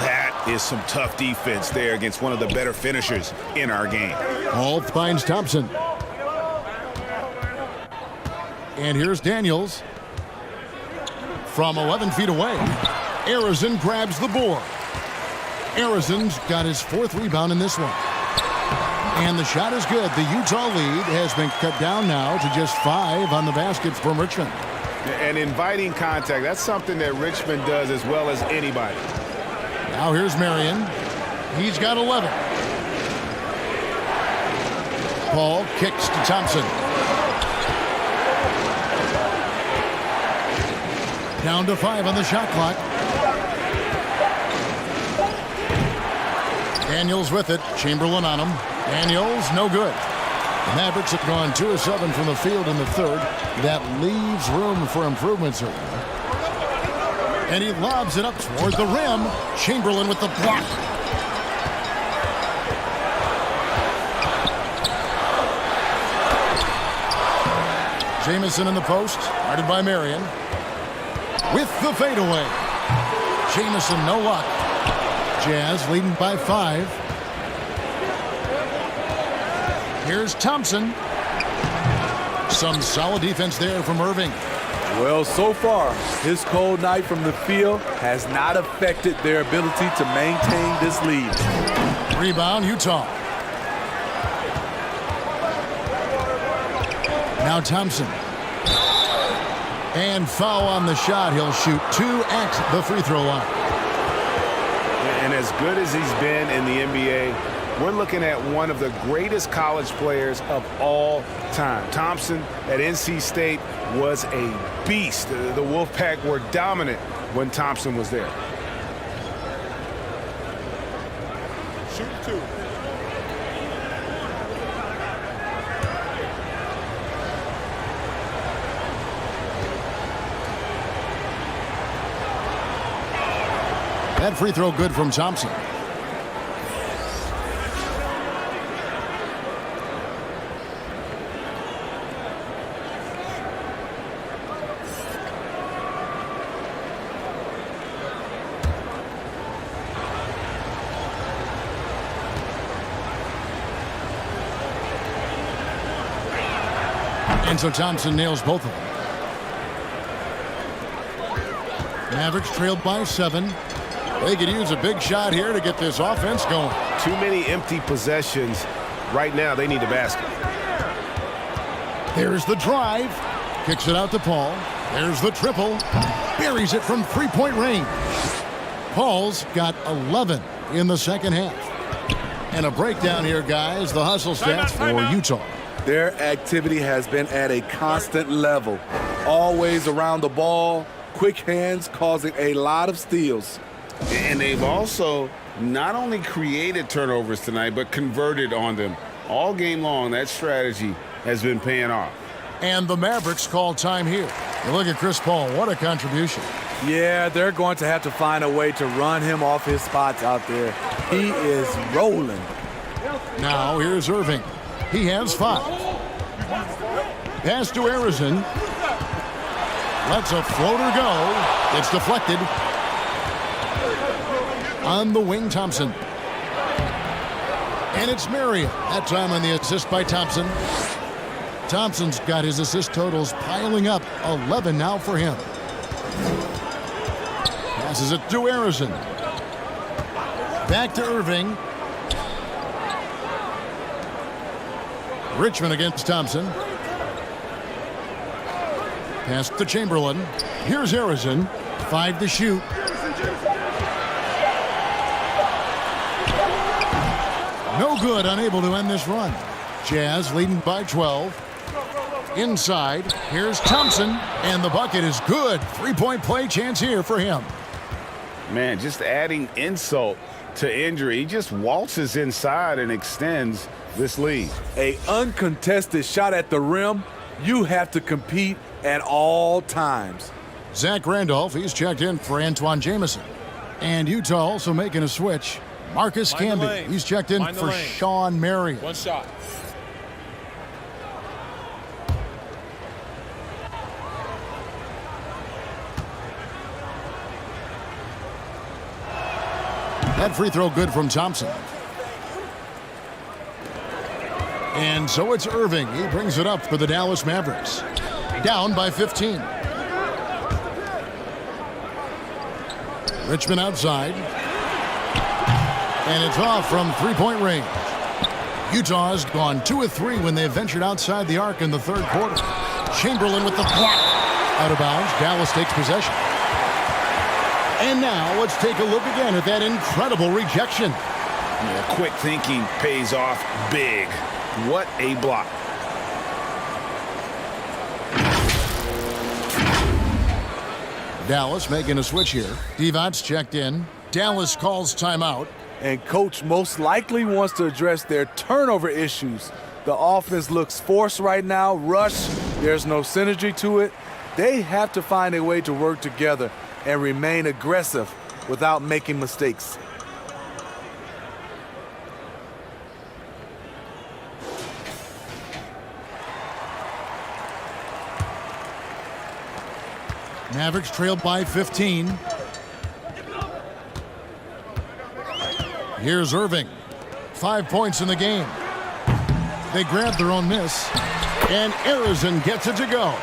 That is some tough defense there against one of the better finishers in our game. Paul finds Thompson. And here's Daniels. From 11 feet away, Arizin grabs the board. Arizin's got his 4th rebound in this one. And the shot is good. The Utah lead has been cut down now to just 5 on the basket from Richmond. And inviting contact, that's something that Richmond does as well as anybody. Now here's Marion. He's got 11. Paul kicks to Thompson. Down to 5 on the shot clock. Daniels with it. Chamberlain on him. Daniels, no good. The Mavericks have gone 2 of 7 from the field in the 3rd. That leaves room for improvements here. And he lobs it up toward the rim. Chamberlain with the block. Jamison in the post, guarded by Marion. With the fadeaway. Jamison, no luck. Jazz leading by 5. Here's Thompson. Some solid defense there from Irving. Well, so far, his cold night from the field has not affected their ability to maintain this lead. Rebound, Utah. Now Thompson. And foul on the shot. He'll shoot 2 at the free throw line. And as good as he's been in the NBA, we're looking at one of the greatest college players of all time. Thompson at NC State was a beast. The Wolfpack were dominant when Thompson was there. Shoot 2. That free throw good from Thompson. And so Thompson nails both of them. Mavericks trailed by 7. They could use a big shot here to get this offense going. Too many empty possessions. Right now, they need a basket. There's the drive. Kicks it out to Paul. There's the triple. Buries it from three-point range. Paul's got 11 in the second half. And a breakdown here, guys. The hustle stats for Utah. Their activity has been at a constant level. Always around the ball. Quick hands causing a lot of steals. And they've also not only created turnovers tonight, but converted on them. All game long, that strategy has been paying off. And the Mavericks call time here. You look at Chris Paul. What a contribution. Yeah, they're going to have to find a way to run him off his spots out there. He is rolling. Now here's Irving. He has 5. Pass to Arizon. Lets a floater go. It's deflected. On the wing, Thompson. And it's Marion. That time on the assist by Thompson. Thompson's got his assist totals piling up. 11 now for him. Passes it to Arizon. Back to Irving. Richmond against Thompson. Pass to Chamberlain. Here's Arizon. 5 to shoot. No good, unable to end this run. Jazz leading by 12. Inside, here's Thompson, and the bucket is good. 3-point play chance here for him. Man, just adding insult to injury. He just waltzes inside and extends this lead. An uncontested shot at the rim, you have to compete at all times. Zach Randolph, he's checked in for Antoine Jamison. And Utah also making a switch. Marcus Camby, he's checked in for Sean Marion. One shot. That free throw good from Thompson. And so it's Irving. He brings it up for the Dallas Mavericks. Down by 15. Richmond outside. And it's off from three-point range. Utah's gone 2 of 3 when they ventured outside the arc in the third quarter. Chamberlain with the block. Out of bounds. Dallas takes possession. And now let's take a look again at that incredible rejection. Yeah, quick thinking pays off big. What a block. Dallas making a switch here. Devon's checked in. Dallas calls timeout. And coach most likely wants to address their turnover issues. The offense looks forced right now, rush. There's no synergy to it. They have to find a way to work together and remain aggressive without making mistakes. Mavericks trailed by 15. Here's Irving. 5 points in the game. They grab their own miss, and Arizon gets it to go.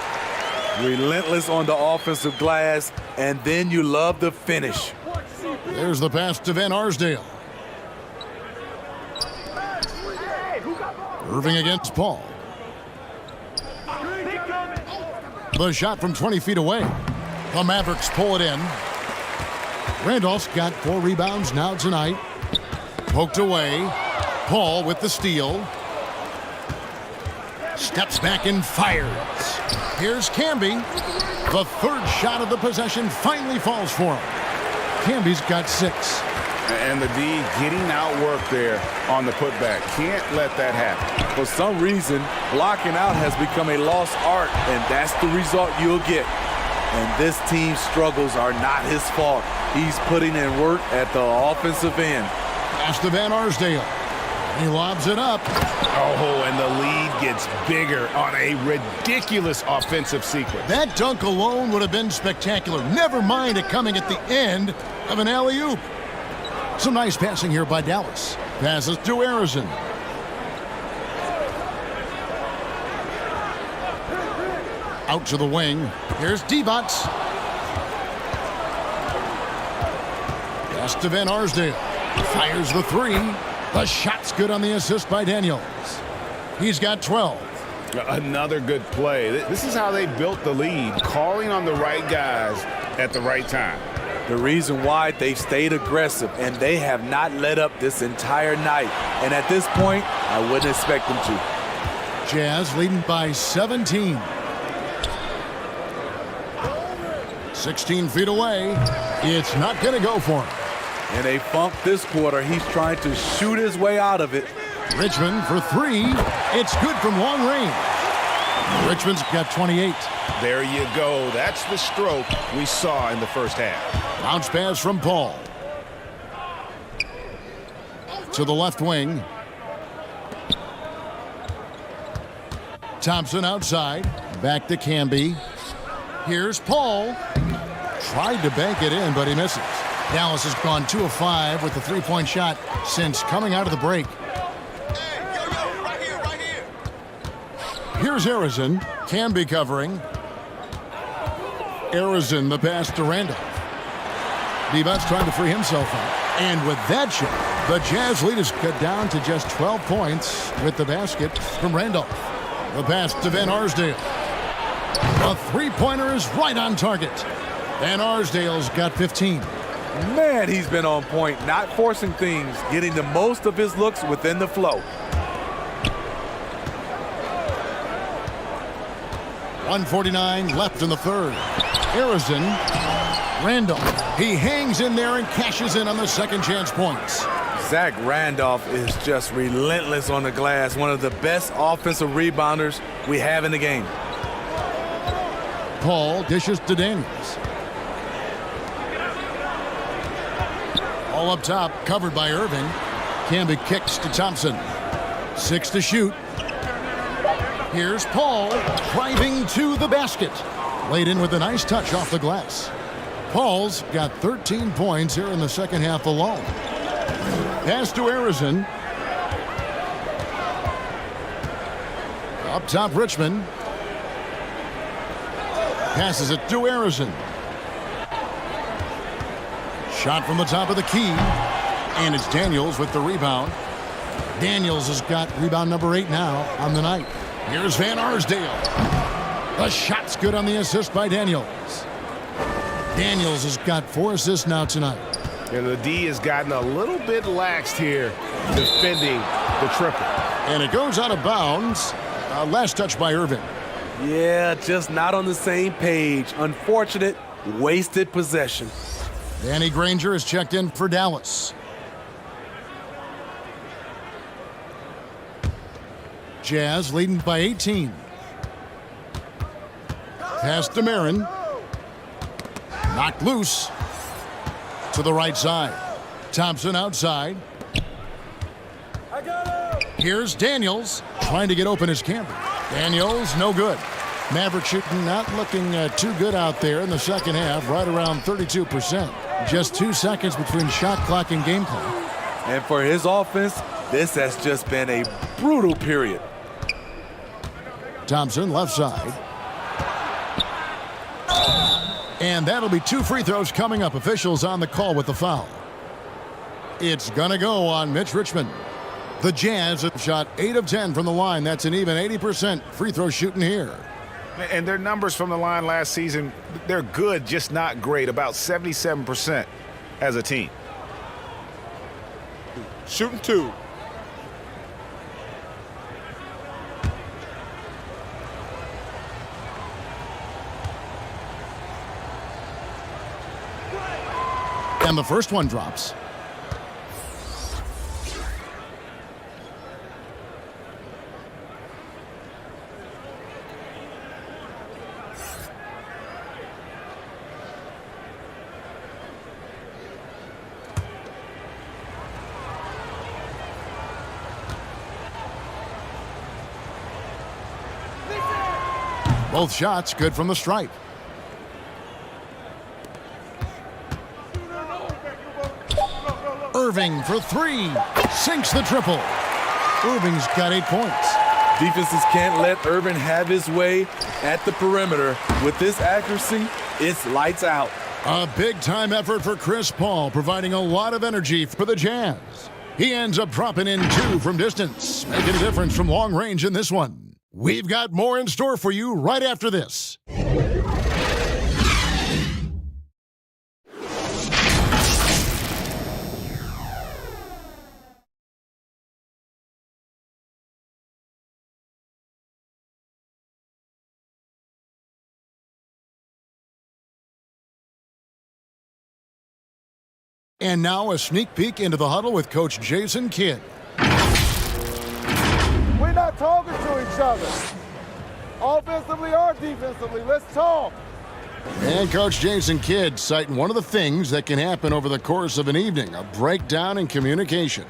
Relentless on the offensive glass, and then you love the finish. There's the pass to Van Arsdale. Irving against Paul. The shot from 20 feet away. The Mavericks pull it in. Randolph's got 4 rebounds now tonight. Poked away. Paul with the steal. Steps back and fires. Here's Camby. The third shot of the possession finally falls for him. Camby's got 6. And the D getting outworked there on the putback. Can't let that happen. For some reason, blocking out has become a lost art, and that's the result you'll get. And this team's struggles are not his fault. He's putting in work at the offensive end. Pass to Van Arsdale. He lobs it up. Oh, and the lead gets bigger on a ridiculous offensive sequence. That dunk alone would have been spectacular. Never mind it coming at the end of an alley-oop. Some nice passing here by Dallas. Passes to Arizon. Out to the wing. Here's Divac. Pass to Van Arsdale. Fires the 3. The shot's good on the assist by Daniels. He's got 12. Another good play. This is how they built the lead, calling on the right guys at the right time. The reason why they've stayed aggressive, and they have not let up this entire night. And at this point, I wouldn't expect them to. Jazz leading by 17. 16 feet away. It's not going to go for him. In a funk this quarter, he's trying to shoot his way out of it. Richmond for 3. It's good from long range. Richmond's got 28. There you go. That's the stroke we saw in the first half. Bounce pass from Paul. To the left wing. Thompson outside. Back to Camby. Here's Paul. Tried to bank it in, but he misses. Dallas has gone 2 of 5 with the 3-point shot since coming out of the break. Right here. Here's Arizon. Camby covering. Arizon, the pass to Randolph. Divac's trying to free himself up. And with that shot, the Jazz lead is cut down to just 12 points with the basket from Randolph. The pass to Van Arsdale. The three-pointer is right on target. Van Arsdale's got 15. Man, he's been on point, not forcing things, getting the most of his looks within the flow. 1:49 left in the third. Arizon. Randolph. He hangs in there and cashes in on the second chance points. Zach Randolph is just relentless on the glass, one of the best offensive rebounders we have in the game. Paul dishes to Daniels. All up top, covered by Irving. Camby kicks to Thompson. 6 to shoot. Here's Paul driving to the basket. Laid in with a nice touch off the glass. Paul's got 13 points here in the second half alone. Pass to Arizon. Up top, Richmond. Passes it to Arizon. Shot from the top of the key. And it's Daniels with the rebound. Daniels has got rebound number 8 now on the night. Here's Van Arsdale. The shot's good on the assist by Daniels. Daniels has got 4 assists now tonight. And the D has gotten a little bit laxed here defending the triple. And it goes out of bounds. Last touch by Irving. Yeah, just not on the same page. Unfortunate, wasted possession. Danny Granger is checked in for Dallas. Jazz leading by 18. Pass to Marin. Knocked loose. To the right side. Thompson outside. Here's Daniels. Trying to get open as Camby. Daniels, no good. Maverick shooting not looking too good out there in the second half, right around 32%. Just 2 seconds between shot clock and game clock. And for his offense, this has just been a brutal period. Thompson, left side. And that'll be 2 free throws coming up. Officials on the call with the foul. It's going to go on Mitch Richmond. The Jazz have shot 8 of 10 from the line. That's an even 80% free throw shooting here. And their numbers from the line last season, they're good, just not great. About 77% as a team. Shooting 2. And the first one drops. Both shots good from the stripe. Irving for 3. Sinks the triple. Irving's got 8 points. Defenses can't let Irving have his way at the perimeter. With this accuracy, it's lights out. A big-time effort for Chris Paul, providing a lot of energy for the Jazz. He ends up dropping in 2 from distance, making a difference from long range in this one. We've got more in store for you right after this. And now a sneak peek into the huddle with Coach Jason Kidd. We're not talking to each other. Offensively or defensively, let's talk. And Coach Jason Kidd citing one of the things that can happen over the course of an evening, a breakdown in communication.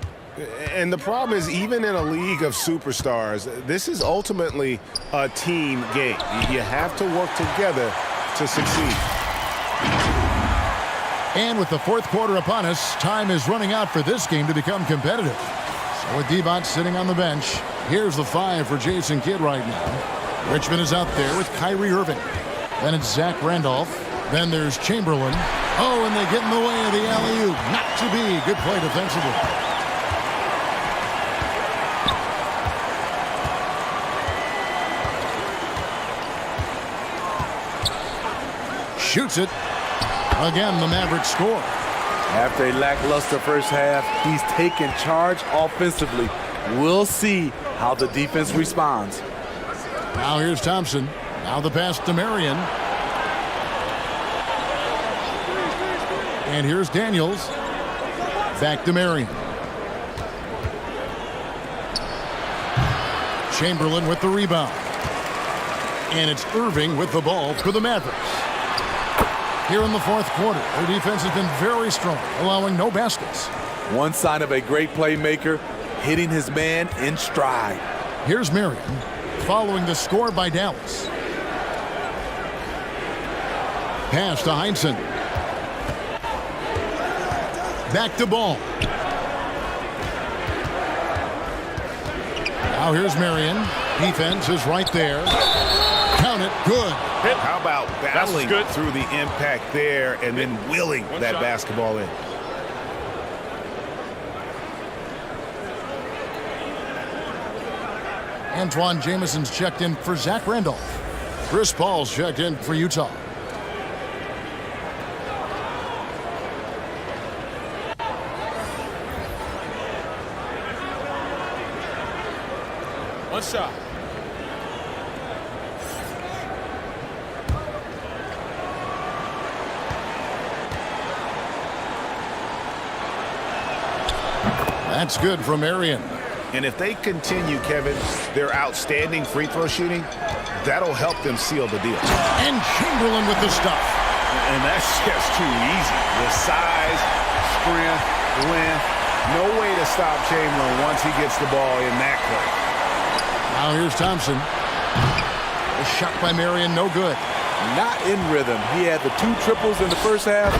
And the problem is, even in a league of superstars, this is ultimately a team game. You have to work together to succeed. And with the fourth quarter upon us, time is running out for this game to become competitive. So with Devont sitting on the bench, here's the 5 for Jason Kidd right now. Richmond is out there with Kyrie Irving. Then it's Zach Randolph. Then there's Chamberlain. Oh, and they get in the way of the alley-oop. Not to be. Good play defensively. Shoots it. Again, the Mavericks score. After a lackluster first half, he's taken charge offensively. We'll see how the defense responds. Now here's Thompson. Now the pass to Marion. And here's Daniels. Back to Marion. Chamberlain with the rebound. And it's Irving with the ball for the Mavericks. Here in the fourth quarter, their defense has been very strong, allowing no baskets. One sign of a great playmaker, hitting his man in stride. Here's Marion, following the score by Dallas. Pass to Heinsohn. Back to Ball. Now here's Marion. Defense is right there. Count it. Good. How about battling through the impact there and then willing that basketball in? Antoine Jameson's checked in for Zach Randolph. Chris Paul's checked in for Utah. One shot. That's good from Marion. And if they continue, Kevin, their outstanding free throw shooting, that'll help them seal the deal. And Chamberlain with the stuff. And that's just too easy. The size, strength, length, no way to stop Chamberlain once he gets the ball in that play. Now here's Thompson. shot by Marion, no good. Not in rhythm. He had the 2 triples in the first half,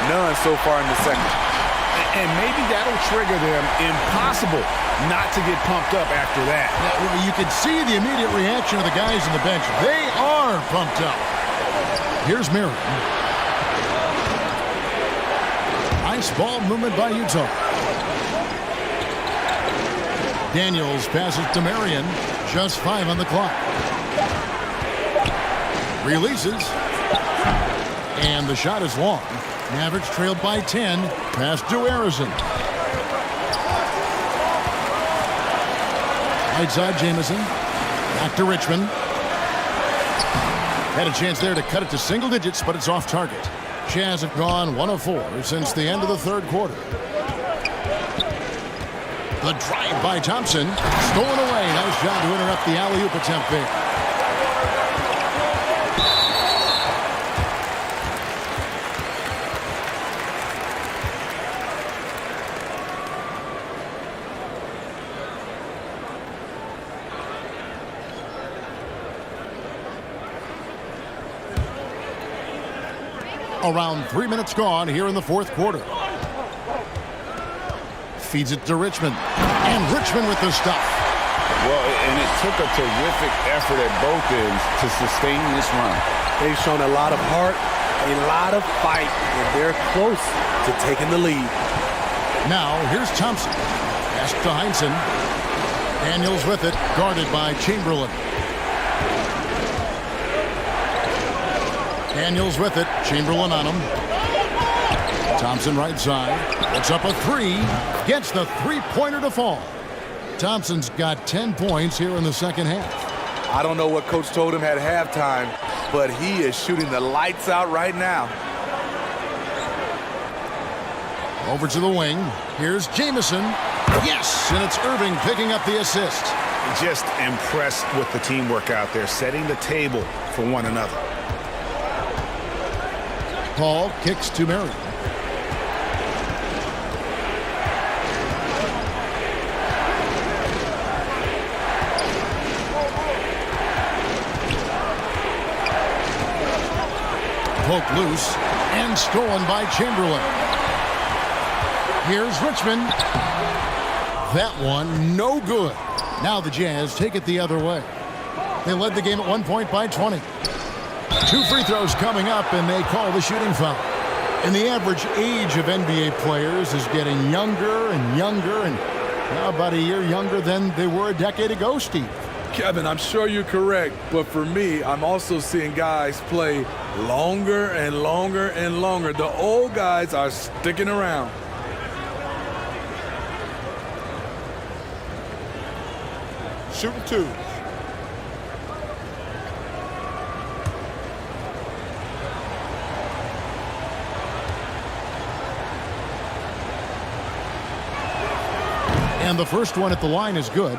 none so far in the second. And maybe that'll trigger them. Impossible not to get pumped up after that. Yeah, you can see the immediate reaction of the guys on the bench. They are pumped up. Here's Marion. Nice ball movement by Utah. Daniels passes to Marion. Just 5 on the clock. Releases. And the shot is long. Mavericks trailed by 10. Pass to Harrison. Right side, Jamison. Back to Richmond. Had a chance there to cut it to single digits, but it's off target. Jazz have gone 1 of 4 since the end of the third quarter. The drive by Thompson. Stolen away. Nice job to interrupt the alley-oop attempt there. Around 3 minutes gone here in the fourth quarter. Feeds it to Richmond. And Richmond with the stuff. Well, and it took a terrific effort at both ends to sustain this run. They've shown a lot of heart, a lot of fight, and they're close to taking the lead. Now, here's Thompson. Pass to Heinsohn. Daniels with it, guarded by Chamberlain. Daniels with it. Chamberlain on him. Thompson right side. Puts up a 3. Gets the three-pointer to fall. Thompson's got 10 points here in the second half. I don't know what Coach told him at halftime, but he is shooting the lights out right now. Over to the wing. Here's Jamison. Yes, and it's Irving picking up the assist. Just impressed with the teamwork out there, setting the table for one another. Paul kicks to Marion. Poke loose and stolen by Chamberlain. Here's Richmond. That one no good. Now the Jazz take it the other way. They led the game at 1 point by 20. 2 free throws coming up, and they call the shooting foul. And the average age of NBA players is getting younger and younger, and now about a year younger than they were a decade ago, Steve. Kevin, I'm sure you're correct, but for me, I'm also seeing guys play longer and longer and longer. The old guys are sticking around. Shooting 2. And the first one at the line is good.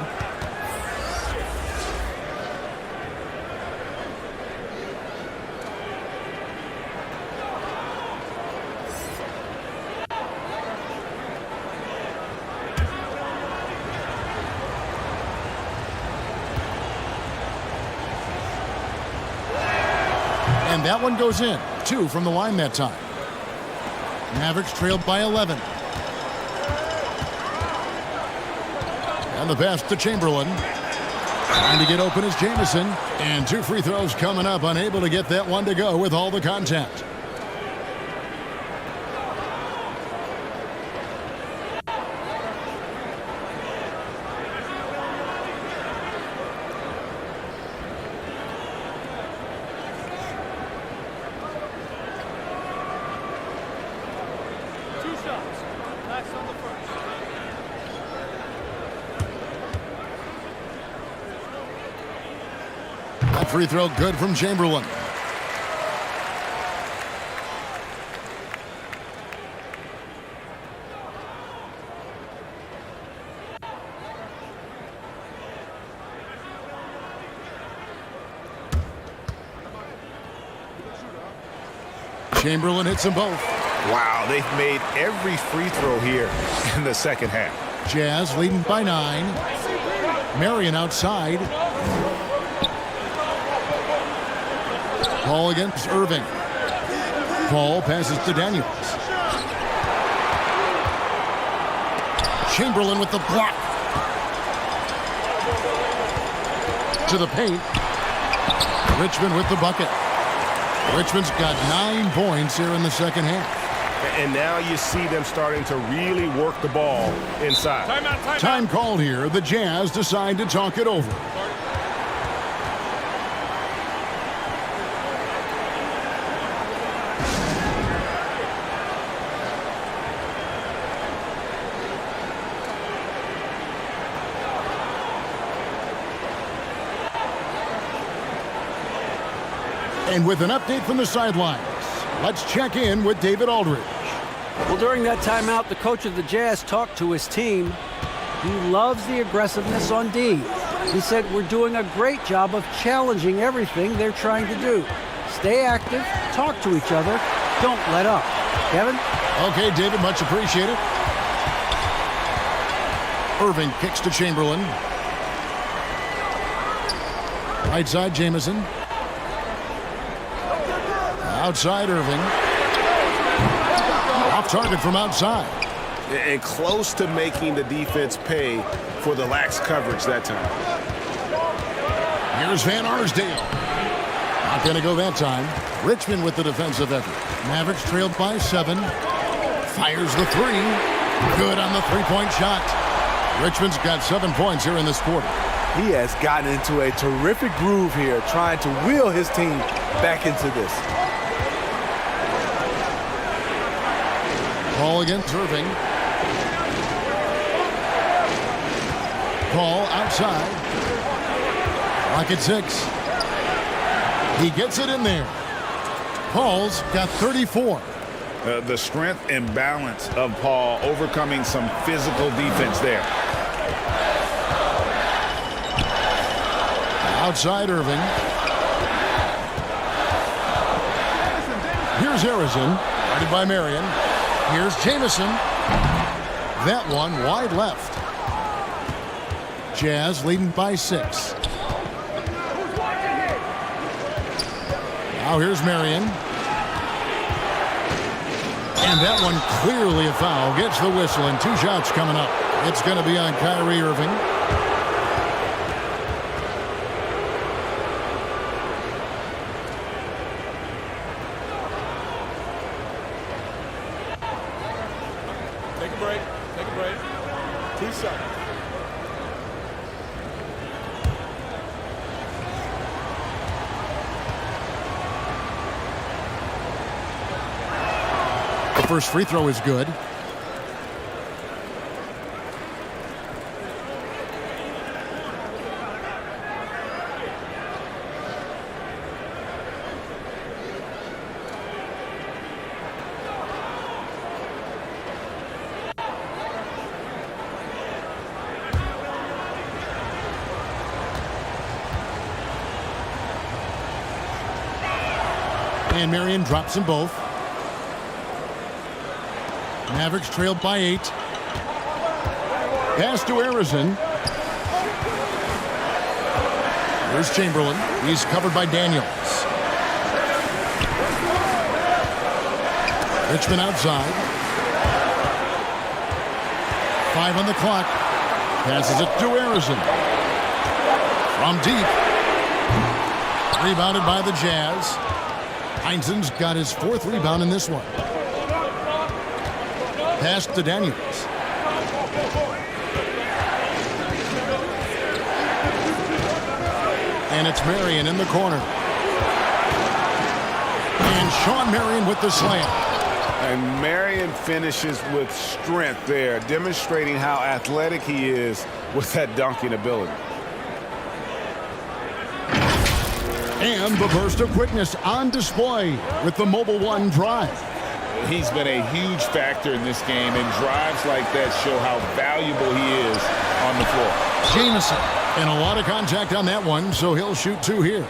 And that one goes in. 2 from the line that time. Mavericks trailed by 11. And the pass to Chamberlain. Trying to get open is Jamison. And 2 free throws coming up. Unable to get that one to go with all the contact. That free throw good from Chamberlain. Chamberlain hits them both. Wow, they've made every free throw here in the second half. Jazz leading by 9. Marion outside. Ball against Irving. Ball passes to Daniels. Chamberlain with the block. To the paint. Richmond with the bucket. Richmond's got 9 points here in the second half. And now you see them starting to really work the ball inside. Time called here. The Jazz decide to talk it over. And with an update from the sidelines, let's check in with David Aldridge. Well, during that timeout, the coach of the Jazz talked to his team. He loves the aggressiveness on D. He said, we're doing a great job of challenging everything they're trying to do. Stay active, talk to each other, don't let up. Kevin? Okay, David, much appreciated. Irving kicks to Chamberlain. Right side, Jamison. Outside, Irving. Off target from outside. And close to making the defense pay for the lax coverage that time. Here's Van Arsdale. Not going to go that time. Richmond with the defensive effort. Mavericks trailed by 7. Fires the 3. Good on the three-point shot. Richmond's got 7 points here in this quarter. He has gotten into a terrific groove here, trying to wheel his team back into this. Ball against Irving. Ball outside. Rocket 6. He gets it in there. Paul's got 34. The strength and balance of Paul overcoming some physical defense there. Outside Irving. Here's Harrison, guarded by Marion. Here's Jamison. That one wide left. Jazz leading by 6. Now here's Marion. And that one clearly a foul. Gets the whistle and 2 shots coming up. It's going to be on Kyrie Irving. Take a break. Take a break. 2 seconds. The first free throw is good. And Marion drops them both. Mavericks trailed by 8. Pass to Harrison. Here's Chamberlain. He's covered by Daniels. Richmond outside. 5 on the clock. Passes it to Harrison. From deep. Rebounded by the Jazz. Heinzen's got his 4th rebound in this one. Pass to Daniels. And it's Marion in the corner. And Sean Marion with the slam. And Marion finishes with strength there, demonstrating how athletic he is with that dunking ability. And the burst of quickness on display with the Mobile One drive. He's been a huge factor in this game, and drives like that show how valuable he is on the floor. Jamison, and a lot of contact on that one, so he'll shoot 2 here.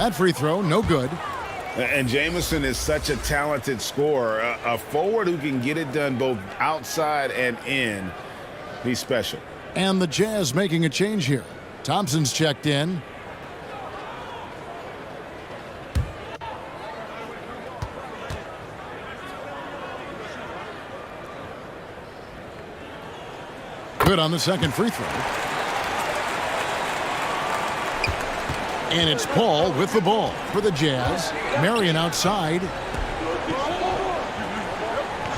That free throw, no good. And Jamison is such a talented scorer, a forward who can get it done both outside and in. He's special. And the Jazz making a change here. Thompson's checked in. Good on the second free throw. And it's Paul with the ball for the Jazz. Marion outside.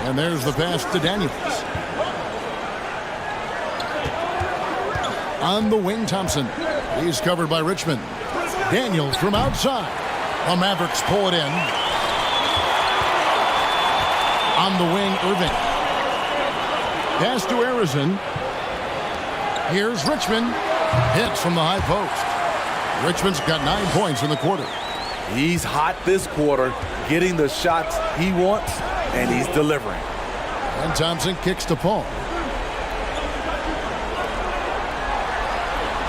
And there's the pass to Daniels. On the wing, Thompson. He's covered by Richmond. Daniels from outside. The Mavericks pull it in. On the wing, Irving. Pass to Arizon. Here's Richmond. Hits from the high post. Richmond's got 9 points in the quarter. He's hot this quarter, getting the shots he wants, and he's delivering. And Thompson kicks to Paul.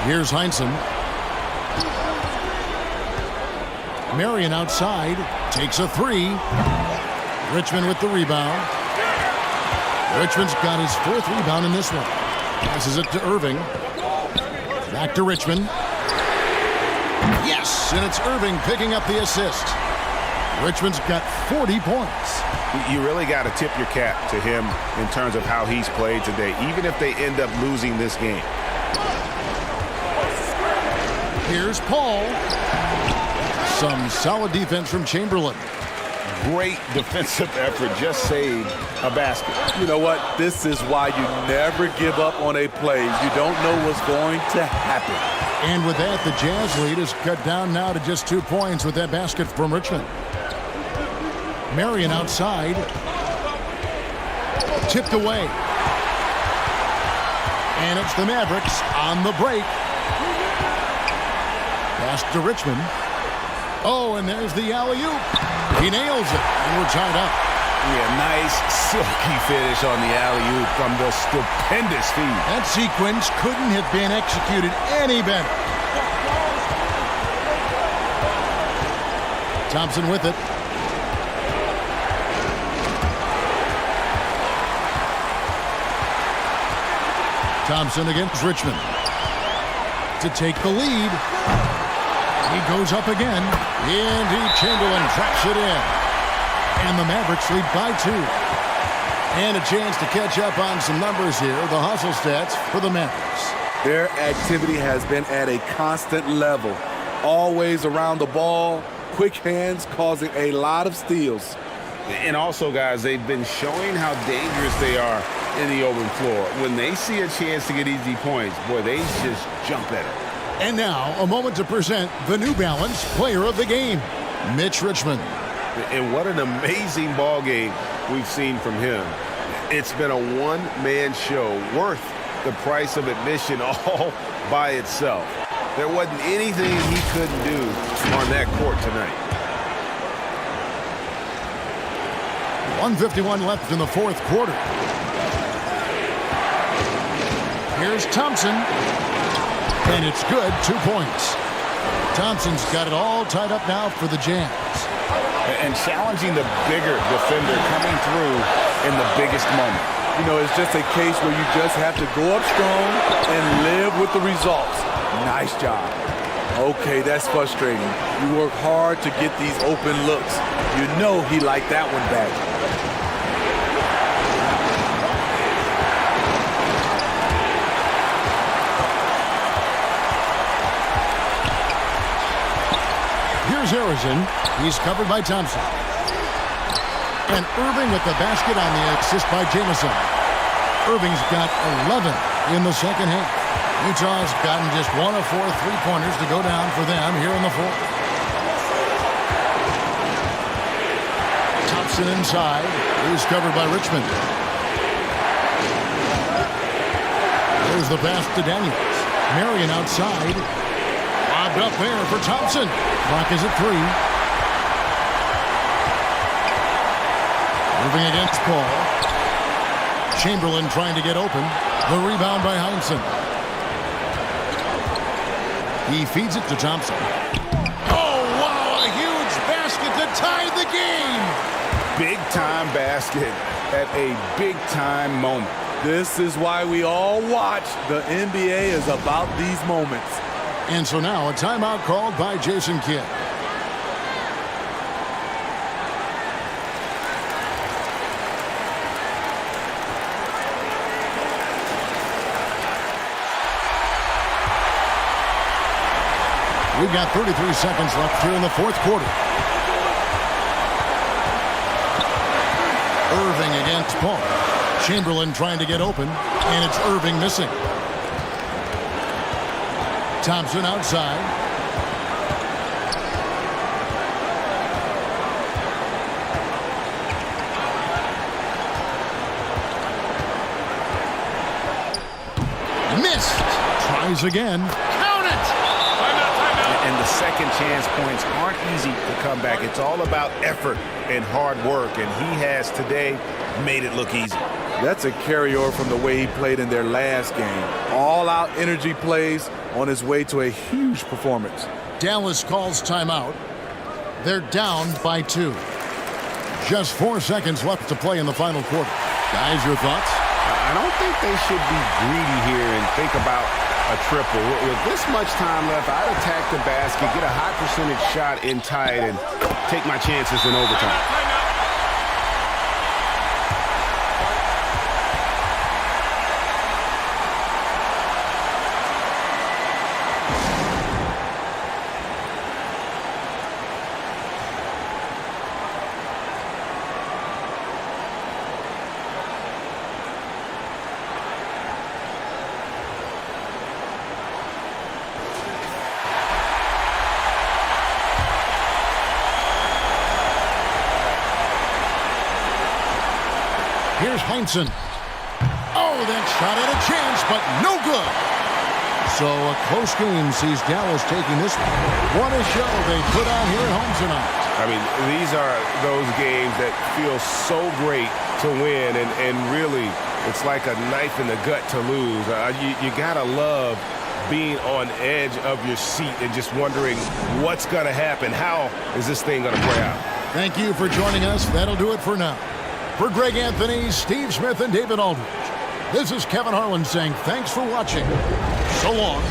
Here's Heinsohn. Marion outside. Takes a three. Richmond with the rebound. Richmond's got his 4th rebound in this one. Passes it to Irving. Back to Richmond. Yes, and it's Irving picking up the assist. Richmond's got 40 points. You really got to tip your cap to him in terms of how he's played today, even if they end up losing this game. Here's Paul. Some solid defense from Chamberlain. Great defensive effort, just saved a basket. You know what? This is why you never give up on a play. You don't know what's going to happen. And with that, the Jazz lead is cut down now to just 2 points with that basket from Richmond. Marion outside. Tipped away. And it's the Mavericks on the break. Pass to Richmond. Oh, and there's the alley-oop. He nails it, and we're tied up. Yeah, nice, silky finish on the alley-oop from the stupendous feed. That sequence couldn't have been executed any better. Thompson with it. Thompson against Richmond to take the lead. He goes up again. Indeed, Chamberlain traps it in. And the Mavericks lead by 2. And a chance to catch up on some numbers here. The hustle stats for the Mavericks. Their activity has been at a constant level. Always around the ball. Quick hands causing a lot of steals. And also, guys, they've been showing how dangerous they are in the open floor. When they see a chance to get easy points, boy, they just jump at it. And now, a moment to present the New Balance Player of the Game, Mitch Richmond. And what an amazing ball game we've seen from him. It's been a one-man show worth the price of admission all by itself. There wasn't anything he couldn't do on that court tonight. 1:51 left in the 4th quarter. Here's Thompson. And it's good, 2 points. Thompson's got it all tied up now for the Jazz. And challenging the bigger defender coming through in the biggest moment. You know, it's just a case where you just have to go up strong and live with the results. Nice job. Okay, that's frustrating. You work hard to get these open looks. You know he liked that one back. Here's Arizon. He's covered by Thompson. And Irving with the basket on the assist by Jamison. Irving's got 11 in the second half. Utah's gotten just 1 of 4 3-pointers to go down for them here in the 4th. Thompson inside. He's covered by Richmond. There's the pass to Daniels. Marion outside. Lobbed up there for Thompson. Clock is at 3. Moving against Paul. Chamberlain trying to get open. The rebound by Heinsohn. He feeds it to Thompson. Oh, what game. Big-time basket at a big-time moment. This is why we all watch. The NBA is about these moments. And so now a timeout called by Jason Kidd. We've got 33 seconds left here in the fourth quarter. Irving against Paul. Chamberlain trying to get open, and it's Irving missing. Thompson outside. Missed. Tries again. Count it! And the second chance points aren't easy to come back. It's all about effort and hard work, and he has today made it look easy. That's a carryover from the way he played in their last game. All-out energy plays on his way to a huge performance. Dallas calls timeout. They're down by 2. Just 4 seconds left to play in the final quarter. Guys, your thoughts? I don't think they should be greedy here and think about a triple. With this much time left, I'd attack the basket, get a high percentage shot in tight, and take my chances in overtime. Here's Heinsohn. Oh, that shot had a chance, but no good. So a close game sees Dallas taking this one. What a show they put on here at home tonight. I mean, these are those games that feel so great to win, and really, it's like a knife in the gut to lose. You gotta love being on edge of your seat and just wondering what's gonna happen. How is this thing gonna play out? Thank you for joining us. That'll do it for now. For Greg Anthony, Steve Smith, and David Aldridge, this is Kevin Harlan saying thanks for watching. So long.